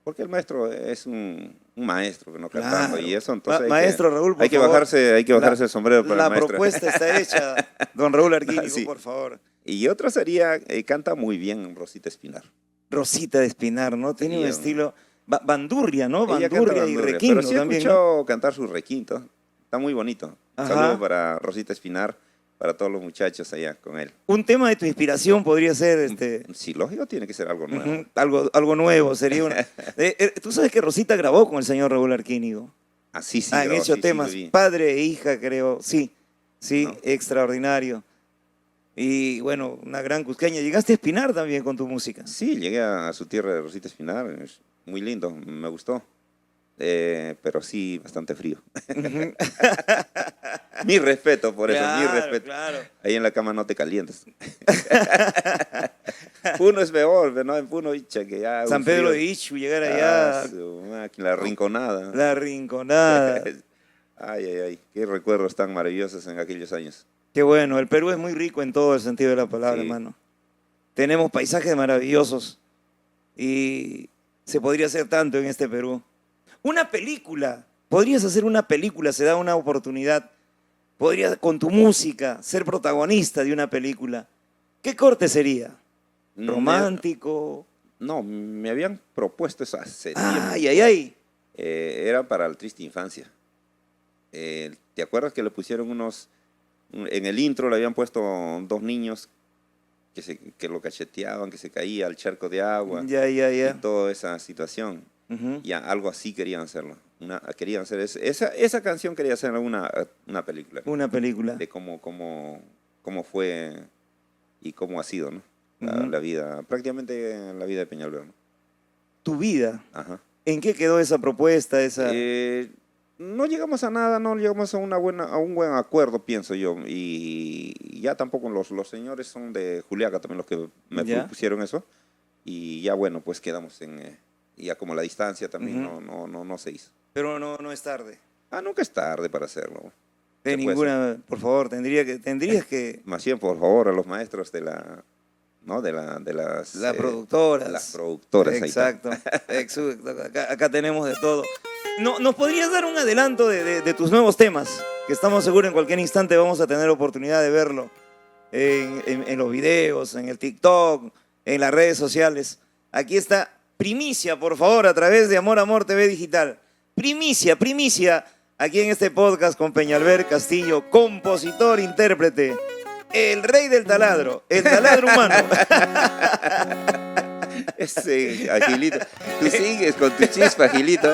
porque el maestro es un maestro, ¿no? Cantando Claro. y eso, entonces Maestro Raúl, por hay que favor, bajarse el sombrero para La el maestro. propuesta está hecha, don Raúl Arquínigo, Sí. por favor. Y otro sería, canta muy bien Rosita Espinar. Rosita de Espinar, ¿no? Tiene un Ella- estilo bandurria, ¿no? Ella canta Bandurria y bandurria, requinto pero sí he también, ¿no? escuchado cantar su requinto. Está muy bonito. Ajá. Saludos para Rosita Espinar, para todos los muchachos allá con él. Un tema de tu inspiración podría ser Sí, lógico, tiene que ser algo nuevo. algo nuevo, sería una. Tú sabes que Rosita grabó con el señor Raúl Arquínigo. Así sí. Han grabó, hecho sí, temas, sí, lo vi. padre e hija, creo. Sí, No. extraordinario. Y bueno, una gran cusqueña. Llegaste a Espinar también con tu música. Sí, llegué a su tierra de Rosita Espinar, es muy lindo, me gustó. Pero sí, bastante frío. Ujú. Mi respeto por eso, mi Claro, respeto. claro. Ahí en la cama no te calientes. Puno es peor, ¿no? En Puno, icha, que ya... San un Pedro frío. de Ichu, llegar allá, Su máquina, la rinconada. la rinconada. Ay, ay, ay, qué recuerdos tan maravillosos en aquellos años. Qué bueno, el Perú es muy rico en todo el sentido de la palabra, Sí. hermano. Tenemos paisajes maravillosos y se podría hacer tanto en este Perú. Una película, podrías hacer una película, se da una oportunidad. Podrías con tu música ser protagonista de una película. ¿Qué corte sería? ¿Romántico? No, me habían propuesto eso hace tiempo. Ay, ay, ay. Era para el Triste Infancia. ¿Te acuerdas que le pusieron en el intro le habían puesto dos niños que lo cacheteaban, que se caía al charco de agua Ya, ya, y ya. toda esa situación? Ujú. Ya, algo así querían hacerlo. Querían hacer esa canción, quería hacer una película Una película. de cómo fue y cómo ha sido, ¿no? Ujú. La vida, prácticamente la vida de Peñalver, ¿no? Tu vida. Ajá. ¿En qué quedó esa propuesta? No llegamos a nada, no llegamos a un buen acuerdo, pienso yo. Y ya tampoco los señores son de Juliaca también los que me Ya. propusieron eso. Y ya bueno, pues quedamos y ya como la distancia también Ujú. no se hizo. Pero no es tarde. Nunca es tarde para hacerlo. De Se puede ninguna, por favor, tendrías que Más bien, por favor, a los maestros de las las productoras. las productoras. ahí está. Exacto. Exacto. Acá tenemos de todo. ¿Nos podrías dar un adelanto de tus nuevos temas? Que estamos seguros en cualquier instante vamos a tener oportunidad de verlo en los videos, en el TikTok, en las redes sociales. Aquí está primicia, por favor, a través de Amor Amor TV Digital. Primicia, aquí en este podcast con Peñalver Castillo, compositor, intérprete, el rey del taladro, el taladro humano. Ese Agilito. Tú sigues con tu chispa, Agilito.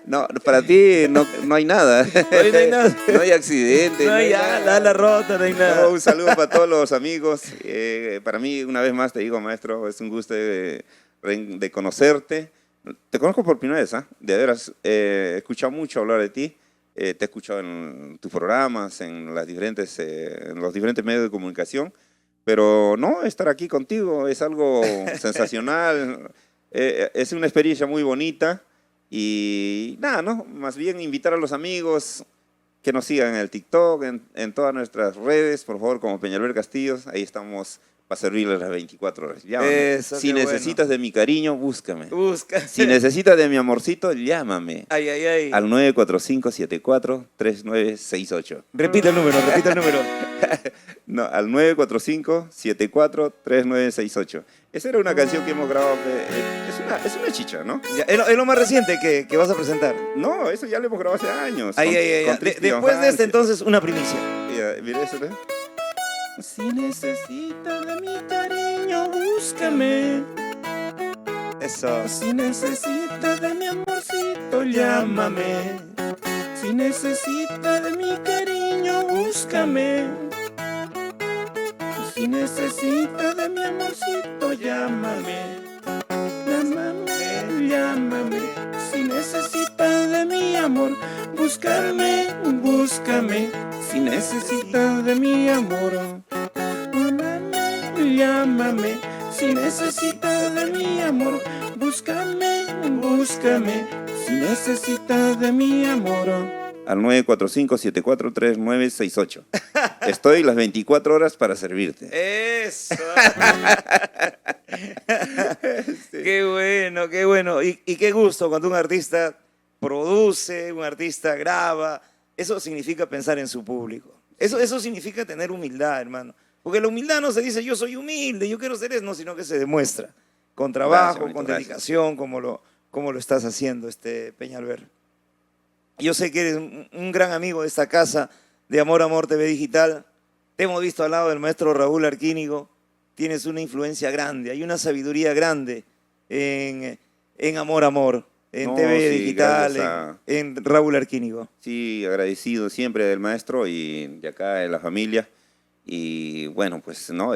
No, para ti no hay nada. Hoy no hay nada. No hay accidente. No hay nada. ala rota, no hay nada. No, un saludo para todos los amigos. Para mí, una vez más te digo, maestro, es un gusto de conocerte. Te conozco por primera vez, ¿ah? De veras, he escuchado mucho hablar de ti. Te he escuchado en tus programas, en los diferentes medios de comunicación. Pero no, estar aquí contigo es algo sensacional. Es una experiencia muy bonita. Y nada, ¿no? Más bien invitar a los amigos que nos sigan en el TikTok, en todas nuestras redes, por favor, como Peñalver Castillos. Ahí estamos para servirles las 24 horas. Llámame. Eso, Si qué necesitas de mi cariño, búscame. Busca. Si necesitas de mi amorcito, llámame. Ay, ay, ay. Al 945-74-3968. Repite el número, repite el número. No, al 945-74-3968. Esa era una canción que hemos grabado. Es una chicha, ¿no? Ya, es lo más reciente que vas a presentar. No, eso ya lo hemos grabado hace años. Ay, ay, ay. Con Triste Después de Infancia. este, entonces, una primicia. Mira eso, ¿no? Si necesitas de mi cariño, búscame. Eso. Si necesitas de mi amorcito, llámame. Si necesitas de mi cariño, búscame. Si necesitas necesitas de mi amorcito, llámame. Llámame, llámame. Si necesitas de mi amor, búscame, búscame. Si necesitas de mi amor, llámame, llámame. Si necesitas de mi amor, búscame, búscame. Si necesitas de mi amor. Al 945-743-968. Estoy las 24 horas para servirte. Eso. Qué bueno, qué bueno. Y qué gusto cuando un artista produce, un artista graba. Eso significa pensar en su público. Eso significa tener humildad, hermano. Porque la humildad no se dice yo soy humilde, yo quiero ser eso, no, sino que se demuestra con trabajo, Gracias, con gracias. dedicación, como lo estás haciendo, Peñalver. Yo sé que eres un gran amigo de esta casa de Amor Amor TV Digital. Te hemos visto al lado del maestro Raúl Arquínigo. Tienes una influencia grande, hay una sabiduría grande en Amor Amor, en No, TV sí, Digital, gracias en Raúl Arquínigo. Sí, agradecido siempre del maestro y de acá de la familia. Y bueno, pues, ¿no?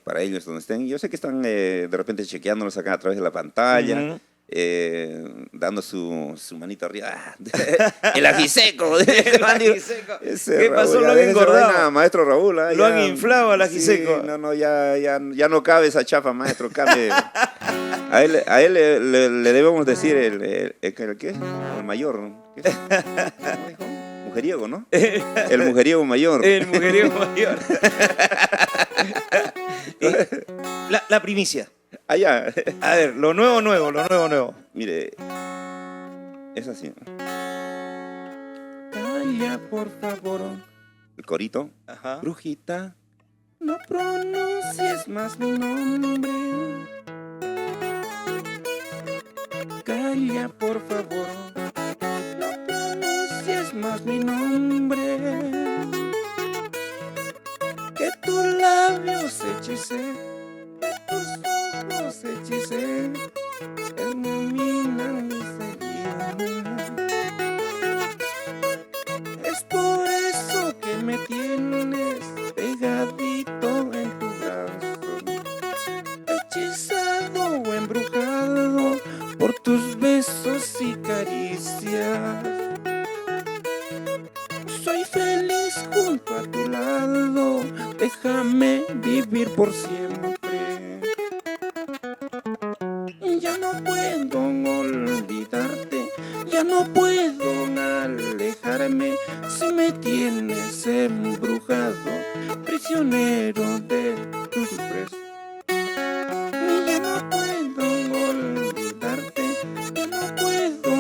Para ellos donde estén. Yo sé que están de repente chequeándonos acá a través de la pantalla. Ujú. Dando su manito arriba. El ajiseco. Ajiseco. Ese ¿Qué Raúl, pasó? ya Lo han deje esa engordado. vaina, maestro Raúl. Lo han inflado al ajiseco. Sí, no, ya no cabe esa chapa, maestro. Cambie. A él le debemos decir el ¿qué? El mayor. ¿Qué? ¿Cómo dijo? Mujeriego, ¿no? El mujeriego mayor. El mujeriego mayor. La primicia. Allá. A ver, lo nuevo. Mire, es así. Calla, por favor. El corito. Ajá. Brujita. No pronuncies más mi nombre. Calla, por favor. No pronuncies más mi nombre. Que tus labios hechicé, que tus ojos hechicé, iluminan mi salida. Es por eso que me tienes pegadito en tu brazo, hechizado o embrujado por tus besos y caricias. Soy feliz junto a tu lado, déjame vivir por siempre. Ya no puedo olvidarte, ya no puedo alejarme si me tienes embrujado, prisionero de tus besos. Ya no puedo olvidarte, ya no puedo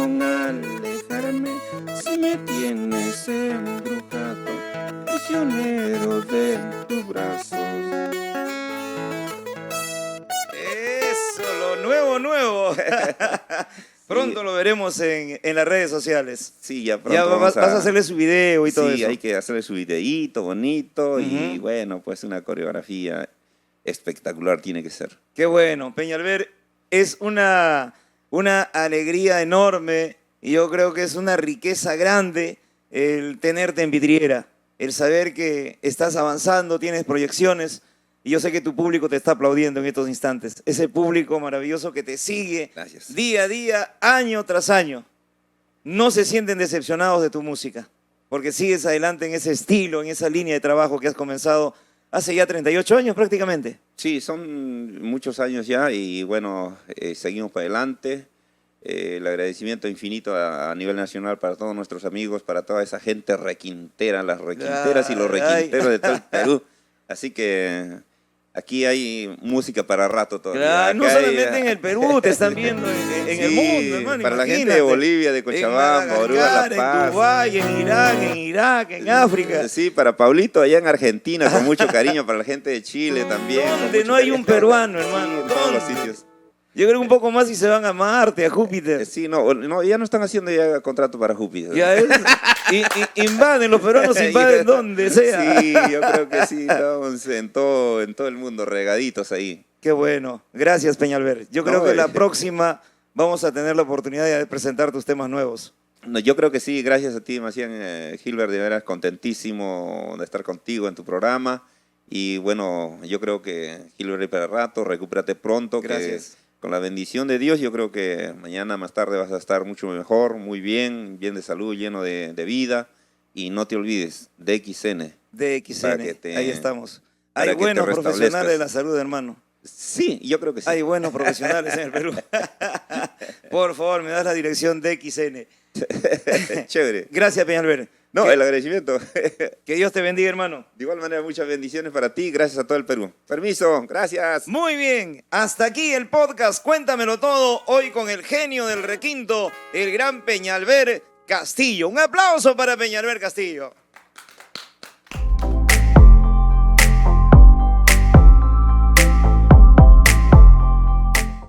alejarme si me tienes embrujado, prisionero de tus brazos. Eso, lo nuevo. Pronto lo veremos en las redes sociales. Sí, ya pronto Ya vamos vas a hacerle su video y todo sí, eso. hay que hacerle su videíto bonito y Ujú. bueno, pues una coreografía espectacular tiene que ser. Qué bueno, Peñalver, es una alegría enorme y yo creo que es una riqueza grande el tenerte en vidriera, el saber que estás avanzando, tienes proyecciones y yo sé que tu público te está aplaudiendo en estos instantes. Ese público maravilloso que te sigue Gracias. día a día, año tras año. No se sienten decepcionados de tu música porque sigues adelante en ese estilo, en esa línea de trabajo que has comenzado hace ya 38 años prácticamente. Sí, son muchos años ya y bueno, seguimos para adelante. El agradecimiento infinito a nivel nacional para todos nuestros amigos, para toda esa gente requintera, las requinteras y los requinteros de todo el Perú. Así que aquí hay música para rato todavía. Claro, no Acá hay, solamente en el Perú, te están viendo en el sí, mundo, hermano. para la gente imagínate. de Bolivia, de Cochabamba, en Oruga, La Madagascar, Paz. en Dubái, en Irán, en Irak, en África. Sí, para Pablito allá en Argentina, con mucho cariño, para la gente de Chile también. con ¿Dónde mucho no hay cariño. un peruano, Sí, hermano? en todos los ¿Dónde? sitios. Yo creo que un poco más y se van a Marte, a Júpiter. Sí, no, ya no están haciendo ya contrato para Júpiter. Ya es, invaden, los peruanos invaden donde sea. Sí, yo creo que sí, estamos en todo el mundo regaditos ahí. Qué bueno. Gracias, Peñalver. Yo creo No, que la próxima vamos a tener la oportunidad de presentar tus temas nuevos. No, yo creo que sí, gracias a ti, Macián Gilbert, de veras contentísimo de estar contigo en tu programa Y bueno, yo creo que Gilbert para rato, recupérate pronto. Gracias. Que con la bendición de Dios, yo creo que mañana más tarde vas a estar mucho mejor, muy bien, bien de salud, lleno de vida. Y no te olvides, DXN. Para que DXN, ahí estamos. para Hay que te buenos profesionales de restablezcas. la salud, hermano. Sí, yo creo que sí. Hay buenos profesionales en el Perú. Por favor, me das la dirección DXN. Chévere. Gracias, Peñalver. No, el agradecimiento. Que Dios te bendiga, hermano. De igual manera, muchas bendiciones para ti. Gracias a todo el Perú. Permiso, gracias. Muy bien, hasta aquí el podcast Cuéntamelo Todo, hoy con el genio del requinto, el gran Peñalver Castillo. Un aplauso para Peñalver Castillo.